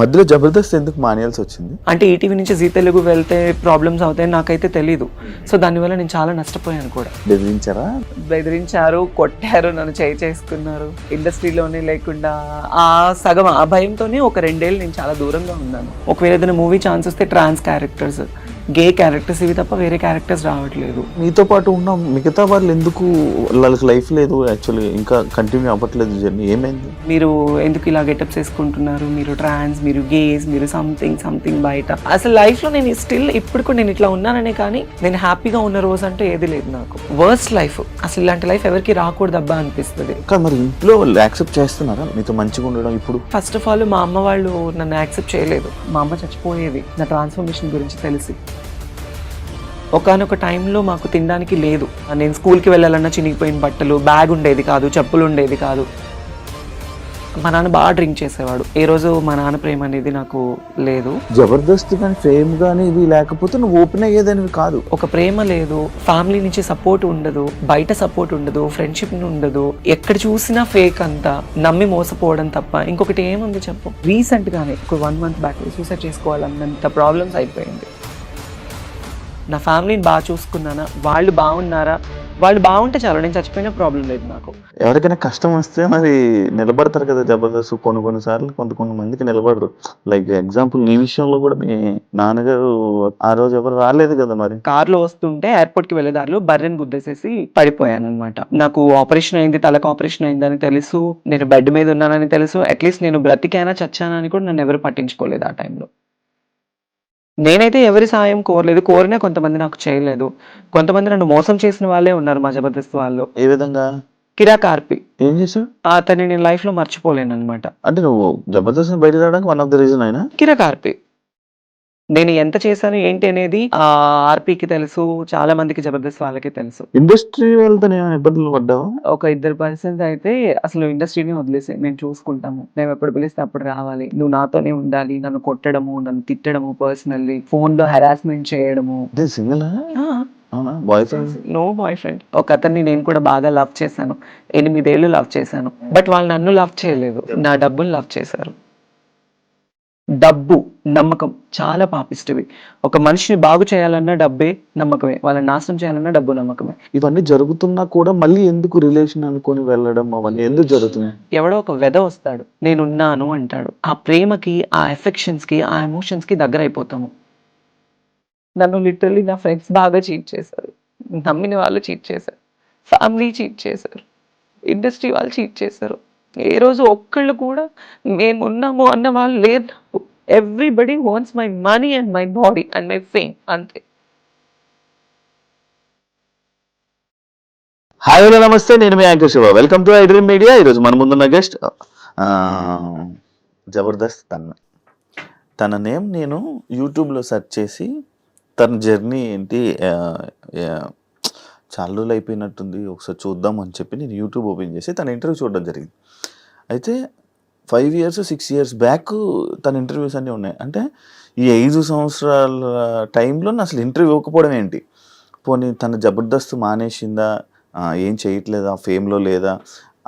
మధ్యలో జబర్దస్త్ ఎందుకు మానేయాల్సి వచ్చింది? అంటే ఈటీవీ నుంచి జీ తెలుగు వెళ్తే ప్రాబ్లమ్స్ అవుతాయని నాకైతే తెలీదు. సో దానివల్ల నేను చాలా నష్టపోయాను కూడా. బెదిరించారా? బెదిరించారు, కొట్టారు, నన్ను చేసుకున్నారు. ఇండస్ట్రీలోనే లేకుండా ఆ సగం ఆ భయంతోనే ఒక 2 ఏళ్ళు నేను చాలా దూరంగా ఉన్నాను. ఒకవేళ ఏదైనా మూవీ ఛాన్స్ వస్తే ట్రాన్స్ క్యారెక్టర్స్, గే క్యారెక్టర్స్, ఇవి తప్ప వేరే క్యారెక్టర్స్ రావట్లేదు. మీతో పాటు ఉన్న మిగతా వాళ్ళు ఎందుకు వాళ్ళకి లైఫ్ లేదు, యాక్చువల్లీ ఇంకా కంటిన్యూ అవ్వట్లేదు జర్నీ? ఏమైంది? మీరు ఎందుకు ఇలా గెటప్స్ వేసుకుంటున్నారు, మీరు ట్రాన్స్, మీరు గేస్, మీరు సంథింగ్ బయట. అసలు లైఫ్లో నేను స్టిల్ ఇప్పుడు కూడా నేను ఇట్లా ఉన్నాననే కానీ నేను హ్యాపీగా ఉన్న రోజు అంటే ఏది లేదు నాకు. వర్స్ట్ లైఫ్, అసలు ఇలాంటి లైఫ్ ఎవరికి రాకూడదు అబ్బా అనిపిస్తుంది. కానీ మరి ఇంట్లో వాళ్ళు యాక్సెప్ట్ చేస్తున్నారా మీతో మంచిగా ఉండడం? ఇప్పుడు ఫస్ట్ ఆఫ్ ఆల్ మా అమ్మ వాళ్ళు నన్ను యాక్సెప్ట్ చేయలేదు. మా అమ్మ చచ్చిపోయేది నా ట్రాన్స్ఫర్మేషన్ గురించి తెలిసి. ఒకనొక టైంలో మాకు తినడానికి లేదు. నేను స్కూల్కి వెళ్ళాలన్నా చినిగిపోయిన బట్టలు, బ్యాగ్ ఉండేది కాదు, చెప్పులు ఉండేది కాదు. మా నాన్న బాగా డ్రింక్ చేసేవాడు. ఏ రోజు మా నాన్న ప్రేమ అనేది నాకు లేదు. జబర్దస్త్ కానీ ఫేమ్ కానీ ఇవి లేకపోతే నువ్వు ఓపెన్ అయ్యేదానివి కాదు. ఒక ప్రేమ లేదు, ఫ్యామిలీ నుంచి సపోర్ట్ ఉండదు, బయట సపోర్ట్ ఉండదు, ఫ్రెండ్షిప్ ఉండదు. ఎక్కడ చూసినా ఫేక్ అంతా, నమ్మి మోసపోవడం తప్ప ఇంకొకటి ఏముంది చెప్పు. రీసెంట్ గానే ఒక 1 month బ్యాక్ సూసైడ్ చేసుకోవాలన్నంత ప్రాబ్లమ్స్ అయిపోయింది. నా ఫ్యామిలీని బాగా చూసుకున్నానా, వాళ్ళు బాగున్నారా, వాళ్ళు బాగుంటే చాలు, నేను చచ్చిపోయినా ప్రాబ్లం లేదు నాకు. ఎవరికైనా కష్టం వస్తే మరి నిలబడతారు కదా జబర్దస్త్. కొన్నిసార్లు కొంతమందికి నిలబడరు. లైక్ ఎగ్జాంపుల్ నీ విషయంలో కూడా మీ నాన్నగారు ఆ రోజు ఎవరు రాలేదు కదా. మరి కార్లో వస్తుంటే ఎయిర్పోర్ట్ కి వెళ్ళే దారిలో బర్రెని గుద్దేసేసి పడిపోయాను అనమాట. నాకు ఆపరేషన్ అయింది, తలకు ఆపరేషన్ అయిందని తెలుసు, నేను బెడ్ మీద ఉన్నానని తెలుసు. అట్లీస్ట్ నేను బ్రతికైనా చచ్చానని కూడా నన్ను ఎవరు పట్టించుకోలేదు ఆ టైంలో. నేనైతే ఎవరి సాయం కోరలేదు. కోరినా కొంతమంది నాకు చేయలేదు. కొంతమంది నన్ను మోసం చేసిన వాళ్ళే ఉన్నారు మా జబర్దస్త్ వాళ్ళు. ఏ విధంగా? కిరాక్ ఆర్పి ఏం చేసావు? అతన్ని నేను లైఫ్ లో మర్చిపోలేను అనమాట. అంటే నువ్వు జబర్దస్త్ బయట రావడానికి వన్ ఆఫ్ ద రీజన్ అయినా కిరాక్ ఆర్పి. నేను ఎంత చేశాను ఏంటి అనేది ఆ ఆర్పికి తెలుసు, చాలా మందికి జబర్దస్త్ వాళ్ళకి తెలుసు. ఇండస్ట్రీ వెళ్తే ఇబ్బందులు పడ్డావు? ఒక 2 పర్సన్స్ అయితే అసలు ఇండస్ట్రీని వదిలేసి మేము చూసుకుంటాము, మేము ఎప్పుడు పిలిస్తే అప్పుడు రావాలి, నువ్వు నాతోనే ఉండాలి, నన్ను కొట్టడము, నన్ను తిట్టడము, పర్సనల్లీ ఫోన్ లో హెరాస్మెంట్ చేయడము. Single? Boyfriend? No boyfriend. ఒక అతన్ని నేను కూడా బాగా లవ్ చేశాను, 8 ఏళ్ళు లవ్ చేశాను. బట్ వాళ్ళు నన్ను లవ్ చేయలేదు, నా డబ్బులు లవ్ చేశారు. డబ్బు, నమ్మకం చాలా పాపిస్టివి. ఒక మనిషిని బాగు చేయాలన్నా డబ్బే, నమ్మకమే. వాళ్ళని నాశనం చేయాలన్నా డబ్బు, నమ్మకమే. ఇవన్నీ జరుగుతున్నా కూడా మళ్ళీ ఎందుకు రిలేషన్ అనుకొని వెళ్ళడం, అవన్నీ ఎందుకు జరుగుతున్నాయి? ఎవడో ఒక వెద వస్తాడు, నేనున్నాను అంటాడు. ఆ ప్రేమకి, ఆ ఎఫెక్షన్స్ కి, ఆ ఎమోషన్స్ కి దగ్గర అయిపోతాము. నన్ను లిటరల్లీ నా ఫ్రెండ్స్ బాగా చీట్ చేశారు, నమ్మిన వాళ్ళు చీట్ చేశారు, ఫ్యామిలీ చీట్ చేశారు, ఇండస్ట్రీ వాళ్ళు చీట్ చేశారు. ఏ రోజు ఒక్కళ్ళు కూడా మేమున్నాము అన్న వాళ్ళు లేరు. Everybody wants my money and my body and my fame, అంతే. హాయ్ హలో నమస్తే, నేను మీ anchor Shiva. Welcome to I Dream Media. ఈరోజు మన ముందున్న గెస్ట్ జబర్దస్త్ తన నేమ్ నేను యూట్యూబ్లో సెర్చ్ చేసి తన జర్నీ ఏంటి, చాలా రోజులు అయిపోయినట్టుంది, ఒకసారి చూద్దాం అని చెప్పి నేను యూట్యూబ్ ఓపెన్ చేసి తన ఇంటర్వ్యూ చూడడం జరిగింది. అయితే 5 years 6 years బ్యాక్ తన ఇంటర్వ్యూస్ అన్నీ ఉన్నాయి. అంటే ఈ 5 సంవత్సరాల టైంలో అసలు ఇంటర్వ్యూ ఇవ్వకపోవడం ఏంటి? పోనీ తన జబర్దస్త్ మానేసిందా, ఏం చేయట్లేదా, ఫేమ్లో లేదా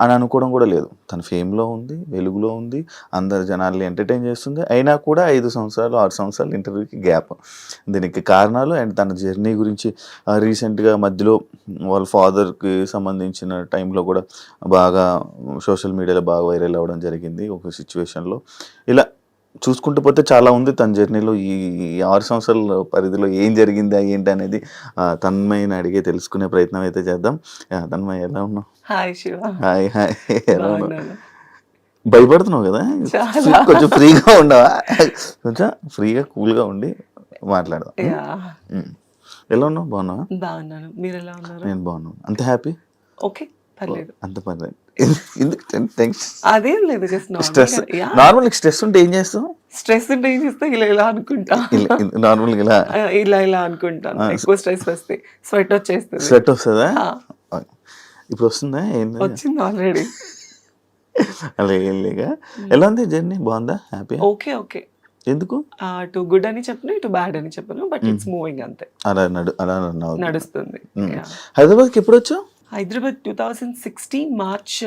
అని అనుకోవడం కూడా లేదు. తన ఫేమ్లో ఉంది, వెలుగులో ఉంది, అందరు జనాల్ని ఎంటర్టైన్ చేస్తుంది. అయినా కూడా 5 సంవత్సరాలు 6 సంవత్సరాలు ఇంటర్వ్యూకి గ్యాప్. దీనికి కారణాలు అండ్ తన జర్నీ గురించి రీసెంట్గా మధ్యలో వాళ్ళ ఫాదర్కి సంబంధించిన టైంలో కూడా బాగా సోషల్ మీడియాలో బాగా వైరల్ అవ్వడం జరిగింది ఒక సిచ్యువేషన్లో. ఇలా చూసుకుంటూ పోతే చాలా ఉంది తన జర్నీలో. ఈ 6 సంవత్సరాల పరిధిలో ఏం జరిగిందా ఏంటి అనేది తన్మయ్యని అడిగే తెలుసుకునే ప్రయత్నం అయితే చేద్దాం. తన్మయ్య, ఎలా ఉన్నావు? హాయ్ శివ. హాయ్ హాయ్, ఎలా ఉన్నావు? భయపడుతున్నావు కదా, కొంచెం ఫ్రీగా ఉండవా? కొంచెం ఫ్రీగా కూల్గా ఉండి మాట్లాడదాం. ఎలా ఉన్నావు? బాగున్నావా? బాగున్నాను, మీరు ఎలా ఉన్నారు? నేను బాగున్నాను. అంత హ్యాపీ? ఓకే, పర్లేదు. అంత పర్లేదు. అదేం లేదు, స్ట్రెస్ నార్మల్. స్ట్రెస్ ఉంటే ఏం చేస్తావు? స్ట్రెస్ ఉంటే ఏం చేస్తా, ఇలా అనుకుంటా, నార్మల్ ఇలా అనుకుంటాను. ఎక్కువ స్ట్రెస్ వస్తే స్వెట్ వచ్చేస్తుంది. స్వెట్ వస్తుందా? ఇప్పుడు వస్తుందా? వచ్చింది ఆల్రెడీ. అలా ఏం లేక. ఎలా ఉంది జర్నీ? బాగుందా? హ్యాపీ? Okay okay. ఎందుకు? టు గుడ్ అని చెప్పను, ఇటు బ్యాడ్ అని చెప్పను, బట్ ఇట్స్ మూవింగ్ అంతే. అలా నడుస్తుంది. హైదరాబాద్కి ఎప్పుడు వచ్చావు? హైదరాబాద్ 2016 మార్చ్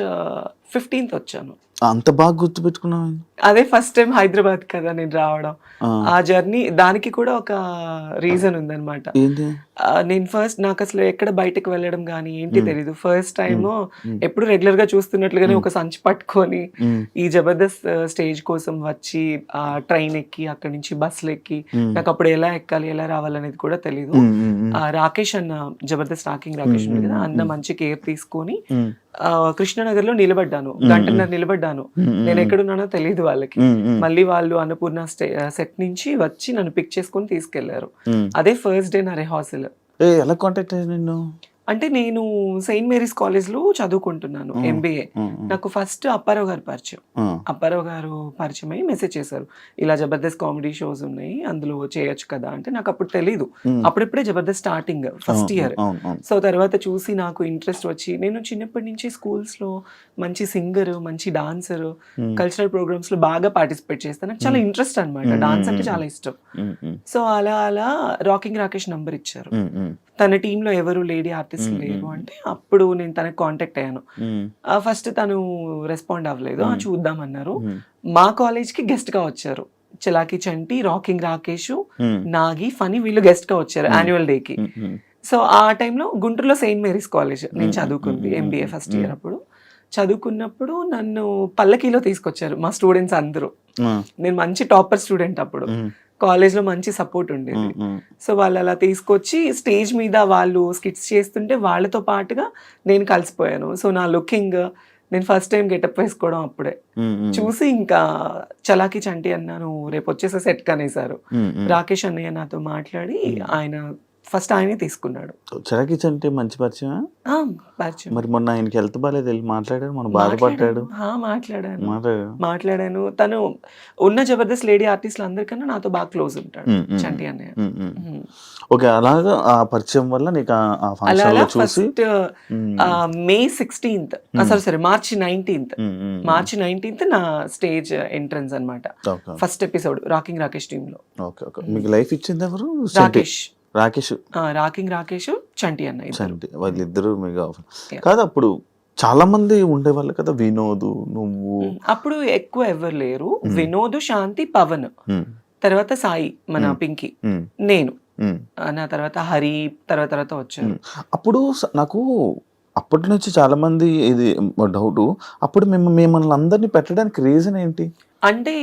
15th వచ్చాను. అంత బాగా గుర్తుపెట్టుకున్నావు? అదే ఫస్ట్ టైం హైదరాబాద్ కదా నేను రావడం. ఆ జర్నీ దానికి కూడా ఒక రీజన్ ఉందన్నమాట. ఏంటి? నేను ఫస్ట్ నాకు అసలు ఎక్కడ బయటకు వెళ్ళడం కానీ ఏంటి తెలీదు. ఫస్ట్ టైం ఎప్పుడు రెగ్యులర్ గా చూస్తున్నట్లుగానే ఒక సంచి పట్టుకొని ఈ జబర్దస్త్ స్టేజ్ కోసం వచ్చి ఆ ట్రైన్ ఎక్కి అక్కడి నుంచి బస్సులు ఎక్కి నాకు అప్పుడు ఎలా ఎక్కాలి ఎలా రావాలనేది కూడా తెలీదు. రాకేష్ అన్న జబర్దస్త్ రాకేష్ ఉంది కదా, అన్న మంచి కేర్ తీసుకొని కృష్ణనగర్ లో నిలబడ్డాను, గంటన్నర నిలబడ్డాను. నేను ఎక్కడున్నానో తెలియదు వాళ్ళకి. మళ్ళీ వాళ్ళు అన్నపూర్ణ సెట్ నుంచి వచ్చి నన్ను పిక్ చేసుకొని తీసుకెళ్లారు. అదే ఫస్ట్ డే నా రిహార్సల్. ఎలా కాంటాక్ట్ అయ్యాను నిన్ను? అంటే నేను సెయింట్ మేరీస్ కాలేజ్ లో చదువుకుంటున్నాను MBA. నాకు ఫస్ట్ అప్పారావు గారు పరిచయం. అప్పారావు గారు పరిచయం అయ్యి మెసేజ్ చేశారు, ఇలా జబర్దస్త్ కామెడీ షోస్ ఉన్నాయి అందులో చేయొచ్చు కదా అంటే. నాకు అప్పుడు తెలీదు, అప్పుడిప్పుడే Jabardasth starting first year. So తర్వాత చూసి నాకు ఇంట్రెస్ట్ వచ్చి నేను చిన్నప్పటి నుంచి స్కూల్స్ లో మంచి సింగర్, మంచి డాన్సర్, కల్చరల్ ప్రోగ్రామ్స్ లో బాగా పార్టిసిపేట్ చేస్తాను. నాకు చాలా ఇంట్రెస్ట్ అనమాట, డాన్స్ అంటే చాలా ఇష్టం. సో అలా రాకింగ్ రాకేష్ నంబర్ ఇచ్చారు. తన టీంలో ఎవరు లేడీ ఆర్టిస్ట్ లేరు అంటే అప్పుడు నేను తనకి కాంటాక్ట్ అయ్యాను. ఫస్ట్ తను రెస్పాండ్ అవ్వలేదు, చూద్దామన్నారు. మా కాలేజ్ కి గెస్ట్ గా వచ్చారు చలాకి చంటి, రాకింగ్ రాకేష్, నాగి, ఫనీ, వీళ్ళు గెస్ట్ గా వచ్చారు యాన్యువల్ డే కి. సో ఆ టైంలో గుంటూరులో సెయింట్ మేరీస్ కాలేజ్ నేను చదువుకుంది, MBA ఫస్ట్ ఇయర్. అప్పుడు చదువుకున్నప్పుడు నన్ను పల్లకీలో తీసుకొచ్చారు మా స్టూడెంట్స్ అందరూ. నేను మంచి టాపర్ స్టూడెంట్ అప్పుడు, కాలేజ్ లో మంచి సపోర్ట్ ఉండేది. సో వాళ్ళు అలా తీసుకొచ్చి స్టేజ్ మీద వాళ్ళు స్కిట్స్ చేస్తుంటే వాళ్ళతో పాటుగా నేను కలిసిపోయాను. సో నా లుకింగ్, నేను ఫస్ట్ టైం గెటప్ వేసుకోవడం అప్పుడే చూసి ఇంకా చలాకి చంటి అన్నాను రేపు వచ్చేసే సెట్ కనేసారు. రాకేష్ అన్నయ్య నాతో మాట్లాడి ఆయన ఫస్ట్ ఆయనే తీసుకున్నాడు. చలాకి చంటి మంచి పరిచయం. మరి మొన్న ఆయనకి హెల్త్ బాగాలేదు, మాట్లాడాడు, మనం బాధపడ్డాడు. మాట్లాడాను. తను ఉన్న జబర్దస్త్ లేడీ ఆర్టిస్టులు అందరికన్నా నాతో బాగా క్లోజ్ ఉంటాడు చంటి అన్నయ్య. ఓకే, అలాగా ఆ పరిచయం వల్ల నీకు ఆ ఫంక్షన్ లో చూసి May 16th మార్చి 19th నా స్టేజ్ ఎంట్రన్స్ అన్నమాట. First episode rocking Rakesh team లో. మీకు లైఫ్ ఇచ్చింది ఎవరు? రాకింగ్ రాకేష్, చంటి అన్నయ్య, చంటి వాళ్ళిద్దరు మీకు కాదు. అప్పుడు చాలా మంది ఉండేవాళ్ళు కదా, వినోద్, నువ్వు. అప్పుడు ఎక్కువ ఎవరు లేరు, వినోద్, శాంతి, పవన్, తర్వాత సాయి మన పింకీ, నేను, నా తర్వాత హరి తర్వాత వచ్చారు. అప్పుడు నాకు అప్పటి నుంచి చాలా మంది ఇది డౌట్, అప్పుడు మిమ్మల్ని అందరినీ పెట్టడానికి రీజన్ ఏంటి అంటే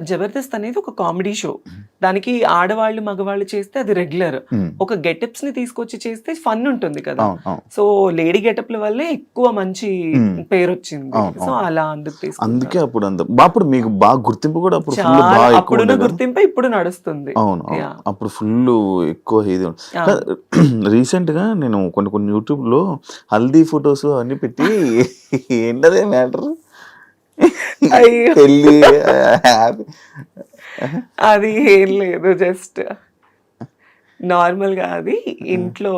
జబర్దస్త్ అనేది ఒక కామెడీ షో, దానికి ఆడవాళ్ళు మగవాళ్ళు చేస్తే అది రెగ్యులర్, ఒక గెటప్స్ ని తీసుకొచ్చి చేస్తే ఫన్ ఉంటుంది కదా. సో లేడీ గెటప్ల వల్లే ఎక్కువ మంచి పేరు వచ్చింది. సో అలా అందుకే అప్పుడు మీకు బాగా గుర్తింపు కూడా అప్పుడున్న గుర్తింపు ఇప్పుడు నడుస్తుంది. అవును, అప్పుడు ఫుల్ ఎక్కువ ఇది. రీసెంట్ గా నేను కొన్ని యూట్యూబ్ లో హల్దీ ఫొటోస్ అవన్నీ పెట్టి ఏంటదే మ్యాటర్, అది ఏం లేదు, జస్ట్ నార్మల్ గా అది ఇంట్లో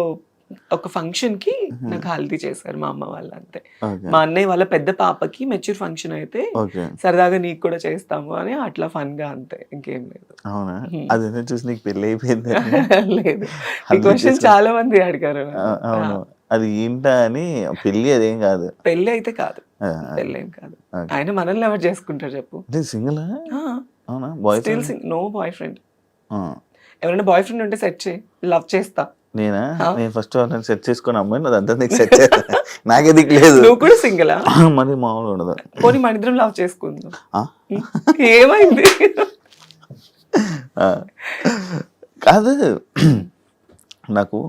ఒక ఫంక్షన్ కి నాకు హల్దీ చేశారు మా అమ్మ వాళ్ళు, అంతే. మా అన్నయ్య వాళ్ళ పెద్ద పాపకి మెచ్యూర్ ఫంక్షన్ అయితే సరదాగా నీకు కూడా చేస్తాము అని అట్లా ఫన్ గా, అంతే, ఇంకేం లేదు. అవునా? అది చూసి నీకు పెళ్లి అయిపోయింది? లేదు, ఈ క్వశ్చన్ చాలా మంది అడిగారు. అది ఏంటా అని. పెళ్లి అదేం కాదు, పెళ్లి అయితే కాదు, పెళ్లి ఏం కాదు. ఆయన మనల్ని ఎవరు చేసుకుంటారు చెప్పు? సింగిల్? No boyfriend. ఎవరైనా బాయ్ ఫ్రెండ్ ఉంటే సెట్ చేయి, లవ్ చేస్తా. నేను ఫస్ట్ సెట్ చేసుకుని అమ్మాయి అదంతా నీకు సెట్ చేస్తా, నాకే దిక్కు లేదు. నువ్వు కూడా సింగిలా? మరి మామూలు ఉండదు. పోనీ మన ఇద్దరం లవ్ చేసుకుందాం. ఏమైంది? కాదు, నాకు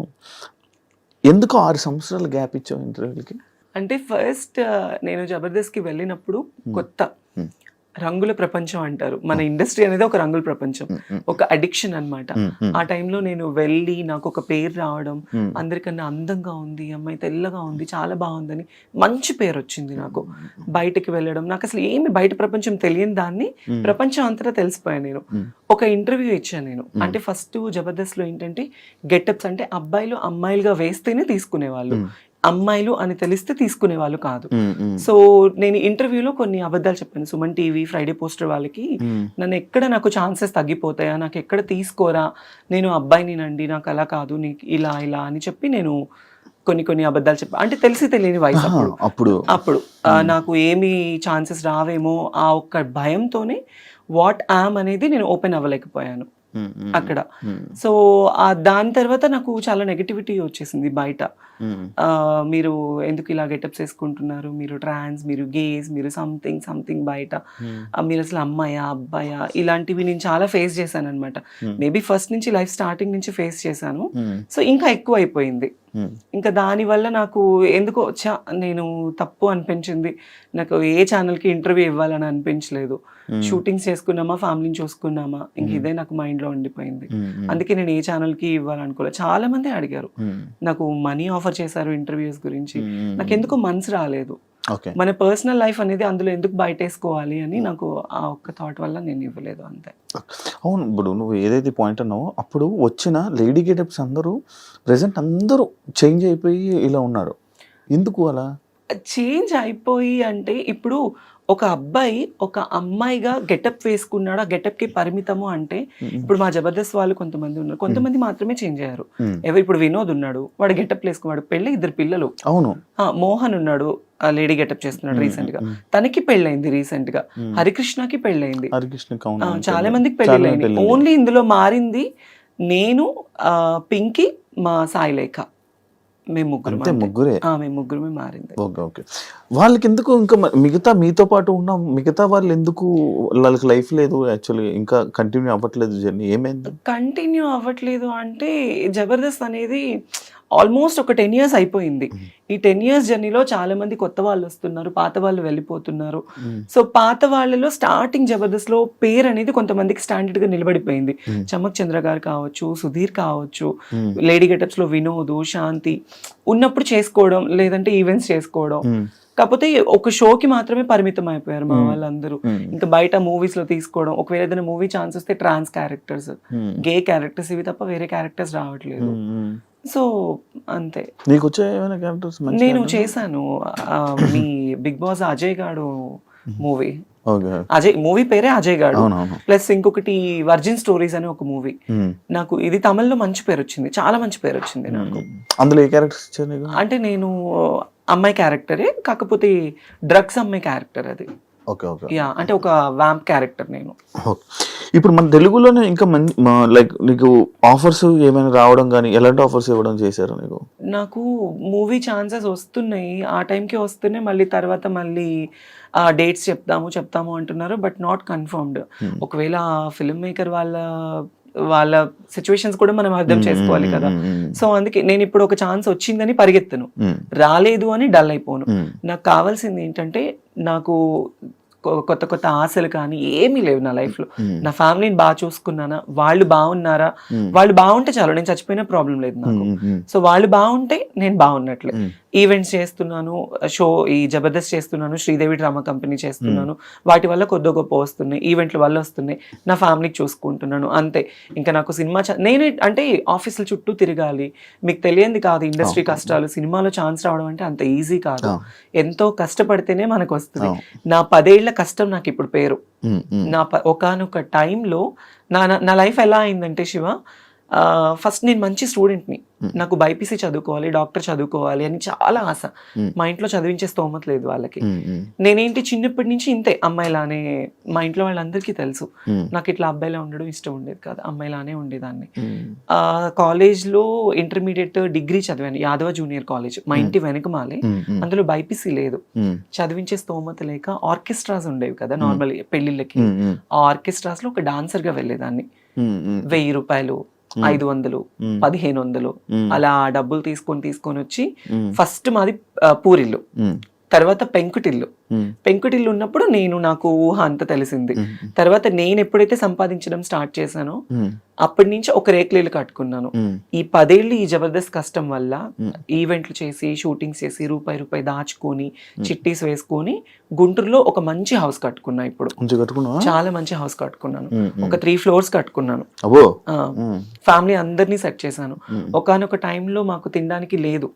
ఎందుకు 6 సంవత్సరాలు గ్యాప్ ఇచ్చావు ఇంటర్వ్యూలకి? అంటే ఫస్ట్ నేను జబర్దస్త్కి వెళ్ళినప్పుడు కొత్త రంగుల ప్రపంచం అంటారు, మన ఇండస్ట్రీ అనేది ఒక రంగుల ప్రపంచం, ఒక అడిక్షన్ అన్నమాట. ఆ టైంలో నేను వెళ్ళి నాకు ఒక పేరు రావడం, అందరికన్నా అందంగా ఉంది అమ్మాయి, తెల్లగా ఉంది, చాలా బాగుందని మంచి పేరు వచ్చింది నాకు. బయటకు వెళ్ళడం, నాకు అసలు ఏమి బయట ప్రపంచం తెలియని దాన్ని ప్రపంచం అంతటా తెలిసిపోయాను నేను. ఒక ఇంటర్వ్యూ ఇచ్చాను నేను. అంటే ఫస్ట్ జబర్దస్త్ లో ఏంటంటే గెటప్స్ అంటే అబ్బాయిలు అమ్మాయిలుగా వేస్తేనే తీసుకునేవాళ్ళు, అమ్మాయిలు అని తెలిస్తే తీసుకునే వాళ్ళు కాదు. సో నేను ఇంటర్వ్యూలో కొన్ని అబద్ధాలు చెప్పాను సుమన్ టీవీ, ఫ్రైడే పోస్టర్ వాళ్ళకి. నన్ను ఎక్కడ నాకు ఛాన్సెస్ తగ్గిపోతాయా, నాకు ఎక్కడ తీసుకోరా, నేను అబ్బాయిని నండి, నాకు అలా కాదు, నీకు ఇలా అని చెప్పి నేను కొన్ని అబద్ధాలు చెప్పా, అంటే తెలిసి తెలియని వయసు అప్పుడు నాకు ఏమి ఛాన్సెస్ రావేమో ఆ ఒక్క భయంతోనే వాట్ యామ్ అనేది నేను ఓపెన్ అవ్వలేకపోయాను అక్కడ. సో దాని తర్వాత నాకు చాలా నెగటివిటీ వచ్చేసింది బయట. మీరు ఎందుకు ఇలా గెటప్స్ వేసుకుంటున్నారు, మీరు ట్రాన్స్, మీరు గేస్, మీరు సంథింగ్ బయట, మీరు అసలు అమ్మాయా అబ్బాయా, ఇలాంటివి నేను చాలా ఫేస్ చేశాను అనమాట. మేబీ ఫస్ట్ నుంచి లైఫ్ స్టార్టింగ్ నుంచి ఫేస్ చేశాను. సో ఇంకా ఎక్కువ అయిపోయింది. ఇంకా దానివల్ల నాకు ఎందుకో నేను తప్పు అనిపించింది. నాకు ఏ ఛానల్కి ఇంటర్వ్యూ ఇవ్వాలని అనిపించలేదు. షూటింగ్స్ చేసుకున్నామా, ఫ్యామిలీని చూసుకున్నామా, ఇంక ఇదే నాకు మైండ్లో ఉండిపోయింది. అందుకే నేను ఏ ఛానల్కి ఇవ్వాలనుకోలేదు. చాలా మంది అడిగారు, నాకు మనీ ఆఫర్ చేశారు ఇంటర్వ్యూస్ గురించి. నాకు ఎందుకో మనసు రాలేదు. మన పర్సనల్ లైఫ్ అనేది అందులో ఎందుకు బయటేసుకోవాలి అని నాకు ఆ ఒక్క థాట్ వల్ల నేను ఇవ్వలేదు అంతే. అవును, ఇప్పుడు నువ్వు ఏదైతే పాయింట్ అన్నావో అప్పుడు వచ్చిన లేడీ గెటప్స్ అందరూ ప్రెసెంట్ అందరూ చేంజ్ అయిపోయి ఇలా ఉన్నారు. ఎందుకు అలా చేంజ్ అయిపోయి అంటే, ఇప్పుడు ఒక అబ్బాయి ఒక అమ్మాయిగా గెటప్ వేసుకున్నాడు, ఆ గెటప్ కి పరిమితము అంటే, ఇప్పుడు మా జబర్దస్త్ వాళ్ళు కొంతమంది ఉన్నారు, కొంతమంది మాత్రమే చేంజ్ అయ్యారు. ఇప్పుడు వినోద్ ఉన్నాడు, వాడు గెటప్ వేసుకున్నాడు, పెళ్ళి 2 పిల్లలు. అవును. మోహన్ ఉన్నాడు, లేడీ గెటప్ చేస్తున్నాడు రీసెంట్ గా, తనకి పెళ్ళైంది రీసెంట్ గా. హరికృష్ణకి పెళ్ళైంది, చాలా మందికి పెళ్ళిళ్ళైంది. ఓన్లీ ఇందులో మారింది నేను, పింకీ, మా సాయిలేఖ, మేము ముగ్గురమే మారింది. ఓకే. వాళ్ళకి ఎందుకు ఇంకా మిగతా మీతో పాటు ఉన్న మిగతా వాళ్ళు ఎందుకు వాళ్ళకి లైఫ్ లేదు, యాక్చువల్లీ ఇంకా కంటిన్యూ అవ్వట్లేదు జర్నీ? ఏమైంది కంటిన్యూ అవ్వట్లేదు అంటే, జబర్దస్త్ అనేది ఆల్మోస్ట్ ఒక 10 years అయిపోయింది. ఈ 10 years జర్నీలో చాలా మంది కొత్త వాళ్ళు వస్తున్నారు, పాత వాళ్ళు వెళ్ళిపోతున్నారు. సో పాత వాళ్ళలో స్టార్టింగ్ జబర్దస్త్ లో పేరు అనేది కొంతమందికి స్టాండర్డ్ గా నిలబడిపోయింది. చమక్ చంద్ర గారు కావచ్చు, సుధీర్ కావచ్చు, లేడీ గెటప్స్ లో వినోద్, శాంతి ఉన్నప్పుడు చేసుకోవడం, లేదంటే ఈవెంట్స్ చేసుకోవడం. కాకపోతే ఒక షోకి మాత్రమే పరిమితం అయిపోయారు మా వాళ్ళందరూ. ఇంకా బయట మూవీస్ లో తీసుకోవడం, ఒకవేళ ఏదైనా మూవీ ఛాన్స్ వస్తే ట్రాన్స్ క్యారెక్టర్స్, గే క్యారెక్టర్స్, ఇవి తప్ప వేరే క్యారెక్టర్స్ రావట్లేదు. సో అంతే. నీకు వచ్చే ఏమైనా క్యారెక్టర్స్? నేను చేశాను మీ బిగ్ బాస్ అజయ్ గాడు మూవీ. అజయ్ మూవీ పేరే అజయ్ గాడు, ప్లస్ ఇంకొకటి వర్జిన్ స్టోరీస్ అని ఒక మూవీ. నాకు ఇది తమిళ్లో మంచి పేరు వచ్చింది, చాలా మంచి పేరు వచ్చింది నాకు. అందులో ఏ క్యారెక్టర్స్ ఇచ్చారు? అంటే నేను అమ్మాయి క్యారెక్టరే, కాకపోతే డ్రగ్స్ అమ్మాయి క్యారెక్టర్ అది. అంటే ఒక వ్యాంప్ క్యారెక్టర్ నేను. ఇప్పుడు మన తెలుగులోనే ఇంకా లైక్ నీకు ఆఫర్స్ ఏమైనా రావడం కానీ, ఎలాంటి ఆఫర్స్ ఇవ్వడం చేశారు నీకు? నాకు మూవీ ఛాన్సెస్ వస్తున్నాయి, ఆ టైంకి వస్తున్నాయి. మళ్ళీ తర్వాత మళ్ళీ డేట్స్ చెప్తాము అంటున్నారు, బట్ నాట్ కన్ఫర్మ్డ్. ఒకవేళ ఫిల్మ్ మేకర్ వాళ్ళ సిచ్యువేషన్స్ కూడా మనం అర్థం చేసుకోవాలి కదా. సో అందుకే నేను ఇప్పుడు ఒక ఛాన్స్ వచ్చిందని పరిగెత్తను, రాలేదు అని డల్ అయిపోను. నాకు కావాల్సింది ఏంటంటే, నాకు కొత్త ఆశలు కానీ ఏమీ లేవు నా లైఫ్ లో. నా ఫ్యామిలీని బాగా చూసుకున్నానా, వాళ్ళు బాగున్నారా, వాళ్ళు బాగుంటే చాలు, నేను చచ్చిపోయినా ప్రాబ్లం లేదు నాకు. సో వాళ్ళు బాగుంటే నేను బాగున్నట్లే. ఈవెంట్స్ చేస్తున్నాను, ఈ జబర్దస్త్ చేస్తున్నాను, శ్రీదేవి డ్రామా కంపెనీ చేస్తున్నాను, వాటి వల్ల కొద్ది గొప్ప వస్తున్నాయి, ఈవెంట్ల వల్ల వస్తున్నాయి, నా ఫ్యామిలీకి చూసుకుంటున్నాను అంతే. ఇంకా నాకు సినిమా నేను అంటే ఆఫీసుల చుట్టూ తిరగాలి, మీకు తెలియంది కాదు ఇండస్ట్రీ కష్టాలు. సినిమాలో ఛాన్స్ రావడం అంటే అంత ఈజీ కాదు, ఎంతో కష్టపడితేనే మనకు వస్తుంది. నా 10 ఏళ్ల కష్టం నాకు ఇప్పుడు పేరు. నా ఒకానొక టైంలో నా లైఫ్ ఎలా అయిందంటే శివ, ఫస్ట్ నేను మంచి స్టూడెంట్ని, నాకు బైపీసీ చదువుకోవాలి, డాక్టర్ చదువుకోవాలి అని చాలా ఆశ. మా ఇంట్లో చదివించే స్తోమత లేదు వాళ్ళకి. నేనేంటి చిన్నప్పటి నుంచి ఇంతే, అమ్మాయిలానే. మా ఇంట్లో వాళ్ళందరికీ తెలుసు నాకు ఇట్లా అబ్బాయిలా ఉండడం ఇష్టం ఉండేది కాదు, అమ్మాయిలానే ఉండేదాన్ని. కాలేజ్లో ఇంటర్మీడియట్ డిగ్రీ చదివాను యాదవ జూనియర్ కాలేజ్, మా ఇంటి వెనకమాలే. అందులో బైపీసీ లేదు, చదివించే స్తోమత లేక ఆర్కెస్ట్రాస్ ఉండేవి కదా నార్మల్ పెళ్లిళ్ళకి. ఆ ఆర్కెస్ట్రాస్ లో ఒక డాన్సర్ గా వెళ్ళేదాన్ని. 1000 రూపాయలు, 500, 1500 అలా డబ్బులు తీసుకొని వచ్చి, ఫస్ట్ మాది పూరిల్లు, తర్వాత పెంకుటిల్లు ఉన్నప్పుడు నాకు ఊహ అంత తెలిసింది. తర్వాత నేను ఎప్పుడైతే సంపాదించడం స్టార్ట్ చేశానో అప్పటి నుంచి ఒక రేకులు కట్టుకున్నాను. ఈ 10 ఏళ్ళు ఈ జబర్దస్త్ కష్టం వల్ల ఈవెంట్లు చేసి, షూటింగ్స్ చేసి, రూపాయి దాచుకొని, చిట్టీస్ వేసుకొని గుంటూరులో ఒక మంచి హౌస్ కట్టుకున్నా. ఇప్పుడు చాలా మంచి హౌస్ కట్టుకున్నాను, ఒక 3 floors కట్టుకున్నాను. ఫ్యామిలీ అందరినీ సెట్ చేశాను. ఒకానొక టైంలో మాకు తినడానికి లేదు.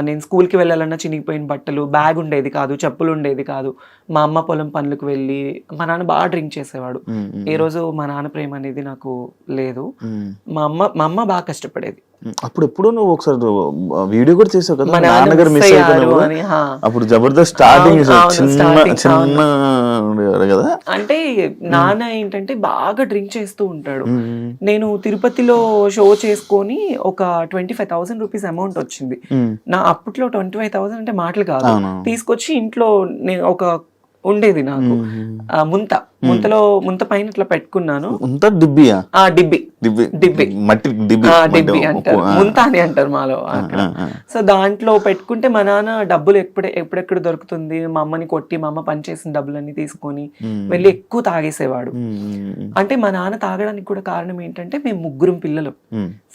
నేను స్కూల్కి వెళ్ళాలన్నా చినిగిపోయిన బట్టలు, బ్యాగ్ ఉండేది కాదు, చెప్పులు ఉండేది కాదు. మా అమ్మ పొలం పనులకు వెళ్ళి, మా నాన్న బాగా డ్రింక్ చేసేవాడు. ఏ రోజు మా నాన్న ప్రేమ అనేది నాకు లేదు. మా అమ్మ బాగా కష్టపడేది. అప్పుడు ఎప్పుడు నువ్వు ఒకసారి వీడియో కూడా చేసావు కదా, మా నాన్న నాన్నగారు మిస్ మిస్ అయ్యారు అయిపోయినప్పుడు. అని. అప్పుడు జబర్దస్త్ స్టార్టింగ్ అవును, starting, చిన్న ఉండేవారు కదా. అంటే నాన్న ఏంటంటే బాగా డ్రింక్ చేస్తూ ఉంటాడు. నేను తిరుపతిలో షో చేసుకొని ఒక 25,000 రూపీస్ అమౌంట్ వచ్చింది. నా అప్పట్లో 25,000 అంటే మాటలు కాదు. తీసుకొచ్చి ఇంట్లో నేను ఒక ఉండేది నాకు ముంత పైన ఇట్లా పెట్టుకున్నాను. డిబ్బియా? డిబ్బి మట్టి డిబ్బి అంటారు, ముంత అని అంటారు మాలో అక్కడ. సో దాంట్లో పెట్టుకుంటే మా నాన్న డబ్బులు ఎప్పుడెక్కడ దొరుకుతుంది, మా అమ్మని కొట్టి మా అమ్మ పనిచేసిన డబ్బులన్నీ తీసుకొని వెళ్ళి ఎక్కువ తాగేసేవాడు. అంటే మా నాన్న తాగడానికి కూడా కారణం ఏంటంటే మేము 3 పిల్లలు.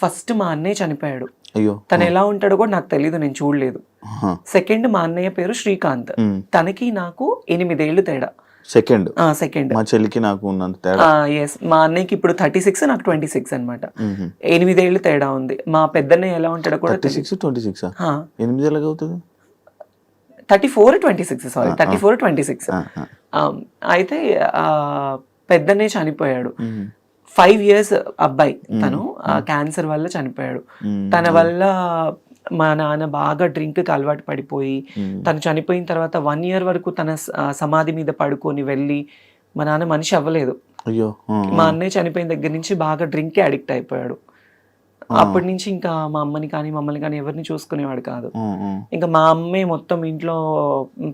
ఫస్ట్ మా అన్నయ్య చనిపోయాడు. తను ఎలా ఉంటాడో కూడా నాకు తెలీదు, నేను చూడలేదు. సెకండ్ మా అన్నయ్య పేరు శ్రీకాంత్. తనకి నాకు 8 ఏళ్ళు తేడా. సెకండ్ మా చెల్లికి నాకు ఉన్నంత తేడా. ఎస్, మా అన్నయ్యకి ఇప్పుడు 36, నాకు 26 అనమాట. 8 ఏళ్ళు తేడా ఉంది. మా పెద్దన్నయ్య ఎలా ఉంటాడో కూడా 26 8 ఎలాగవుతుంది? 34-26 సారీ 34-26. అయితే పెద్దన్నయ్య చనిపోయాడు. 5 years అబ్బాయి, తను క్యాన్సర్ వల్ల చనిపోయాడు. తన వల్ల మా నాన్న బాగా డ్రింక్కి అలవాటు పడిపోయి తను చనిపోయిన తర్వాత 1 year వరకు తన సమాధి మీద పడుకొని వెళ్ళి మా నాన్న మనిషి అవ్వలేదు. మా అన్నయ్య చనిపోయిన దగ్గర నుంచి బాగా డ్రింక్కి అడిక్ట్ అయిపోయాడు. అప్పటి నుంచి ఇంకా మా అమ్మని కానీ మమ్మల్ని కానీ ఎవరిని చూసుకునేవాడు కాదు. ఇంకా మా అమ్మే మొత్తం ఇంట్లో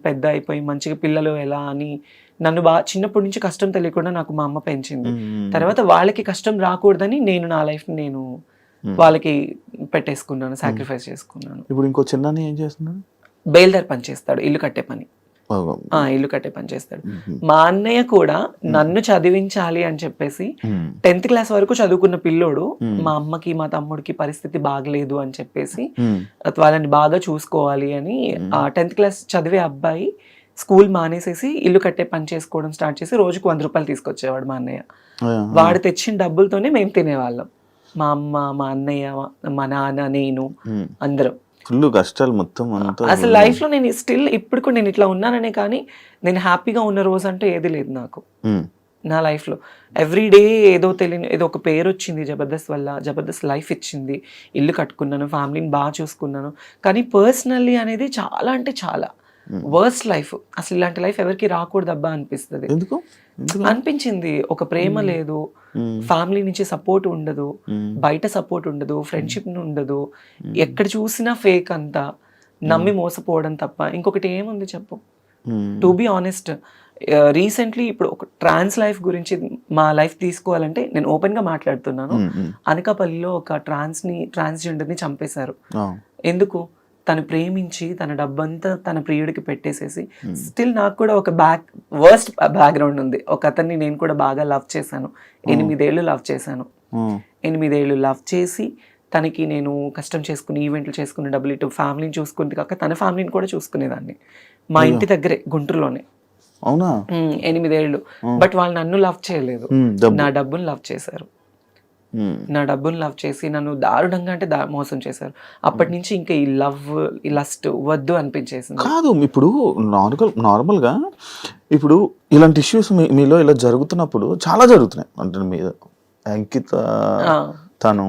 పెద్ద అయిపోయి మంచిగా పిల్లలు ఎలా అని నన్ను చిన్నప్పటి నుంచి కష్టం తెలియకుండా నాకు మా అమ్మ పెంచింది. తర్వాత వాళ్ళకి కష్టం రాకూడదని నేను నా లైఫ్ నేను వాళ్ళకి పెట్టేసుకున్నాను, సాక్రిఫైస్ చేసుకున్నాను. ఇప్పుడు ఇంకో చిన్న ఏం చేస్తున్నాడు? బేల్దార్ పని చేస్తాడు, ఇల్లు కట్టే పని. ఇల్లు కట్టే పని చేస్తాడు. మా అన్నయ్య కూడా నన్ను చదివించాలి అని చెప్పేసి 10th class వరకు చదువుకున్న పిల్లోడు, మా అమ్మకి మా తమ్ముడికి పరిస్థితి బాగలేదు అని చెప్పేసి వాళ్ళని బాగా చూసుకోవాలి అని 10th class చదివే అబ్బాయి స్కూల్ మానేసేసి ఇల్లు కట్టే పని చేసుకోవడం స్టార్ట్ చేసి రోజుకు 100 రూపాయలు తీసుకొచ్చేవాడు మా అన్నయ్య. వాడు తెచ్చిన డబ్బులతోనే మేము తినేవాళ్ళం. మా అమ్మ, మా అన్నయ్య, మా నాన్న, నేను, అందరం. ఫుల్ కష్టాలు మొత్తం. అసలు లైఫ్ లో నేను స్టిల్ ఇప్పుడు కూడా నేను ఇట్లా ఉన్నాననే కానీ నేను హ్యాపీగా ఉన్న రోజు అంటే ఏది లేదు నాకు నా లైఫ్ లో. ఎవ్రీడే ఏదో తెలియని ఏదో ఒక పేరు వచ్చింది జబర్దస్త్ వల్ల, జబర్దస్త్ లైఫ్ ఇచ్చింది, ఇల్లు కట్టుకున్నాను, ఫ్యామిలీని బాగా చూసుకున్నాను. కానీ పర్సనల్లీ అనేది చాలా అంటే చాలా వర్స్ట్ లైఫ్. అసలు ఇలాంటి లైఫ్ ఎవరికి రాకూడదు అబ్బా అనిపిస్తుంది. అనిపించింది. ఒక ప్రేమ లేదు, ఫ్యామిలీ నుంచి సపోర్ట్ ఉండదు, బయట సపోర్ట్ ఉండదు, ఫ్రెండ్షిప్ ఉండదు, ఎక్కడ చూసినా ఫేక్ అంతా, నమ్మి మోసపోవడం తప్ప ఇంకొకటి ఏముంది చెప్పు. టు బి ఆనెస్ట్, రీసెంట్లీ ఇప్పుడు ఒక ట్రాన్స్ లైఫ్ గురించి మా లైఫ్ తీసుకోవాలంటే నేను ఓపెన్ గా మాట్లాడుతున్నాను. అనకాపల్లిలో ఒక ట్రాన్స్జెండర్ ని చంపేశారు. ఎందుకు? తను ప్రేమించి తన డబ్బంతా తన ప్రియుడికి పెట్టేసేసి. స్టిల్ నాకు కూడా ఒక వర్స్ట్ బ్యాక్గ్రౌండ్ ఉంది. ఒక అతన్ని నేను కూడా బాగా లవ్ చేశాను. 8 ఏళ్ళు లవ్ చేశాను. 8 ఏళ్ళు లవ్ చేసి తనకి నేను కష్టం చేసుకుని ఈవెంట్లు చేసుకుని డబ్బులు ఇటు ఫ్యామిలీని చూసుకుంది కాక తన ఫ్యామిలీని కూడా చూసుకునేదాన్ని. మా ఇంటి దగ్గరే గుంటూరులోనే. 8 ఏళ్ళు. బట్ వాళ్ళు నన్ను లవ్ చేయలేదు, నా డబ్బుని లవ్ చేశారు. నా డబ్బుని లవ్ చేసి నన్ను దారుణంగా అంటే మోసం చేశారు. అప్పటి నుంచి ఇంకా ఈ లవ్, ఈ లస్ట్ వద్దు అనిపించేసింది. కాదు, ఇప్పుడు నార్మల్గా ఇప్పుడు ఇలాంటి ఇష్యూస్ మీలో ఇలా జరుగుతున్నప్పుడు చాలా జరుగుతున్నాయి. అంటే మీద అంకిత, తను,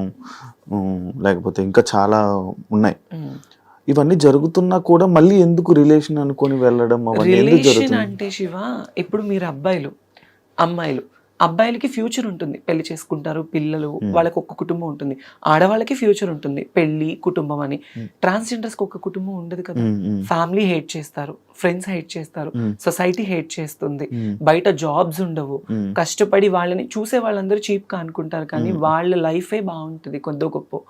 లేకపోతే ఇంకా చాలా ఉన్నాయి. ఇవన్నీ జరుగుతున్నా కూడా మళ్ళీ ఎందుకు రిలేషన్ అనుకొని వెళ్ళడం? రిలేషన్ అంటే శివ, ఇప్పుడు మీరు అబ్బాయిలు, అమ్మాయిలు, అబ్బాయిలకి ఫ్యూచర్ ఉంటుంది, పెళ్లి చేసుకుంటారు, పిల్లలు, వాళ్ళకి ఒక కుటుంబం ఉంటుంది. ఆడవాళ్ళకి ఫ్యూచర్ ఉంటుంది, పెళ్లి, కుటుంబం అని. ట్రాన్స్జెండర్స్ కి ఒక కుటుంబం ఉండదు కదా. ఫ్యామిలీ హేట్ చేస్తారు, ఫ్రెండ్స్ హేట్ చేస్తారు, సొసైటీ హేట్ చేస్తుంది, బయట జాబ్స్ ఉండవు, కష్టపడి వాళ్ళని చూసే వాళ్ళందరూ చీప్ గా అనుకుంటారు, కానీ వాళ్ళ లైఫే బాగుంటుంది కొద్దో గొప్ప.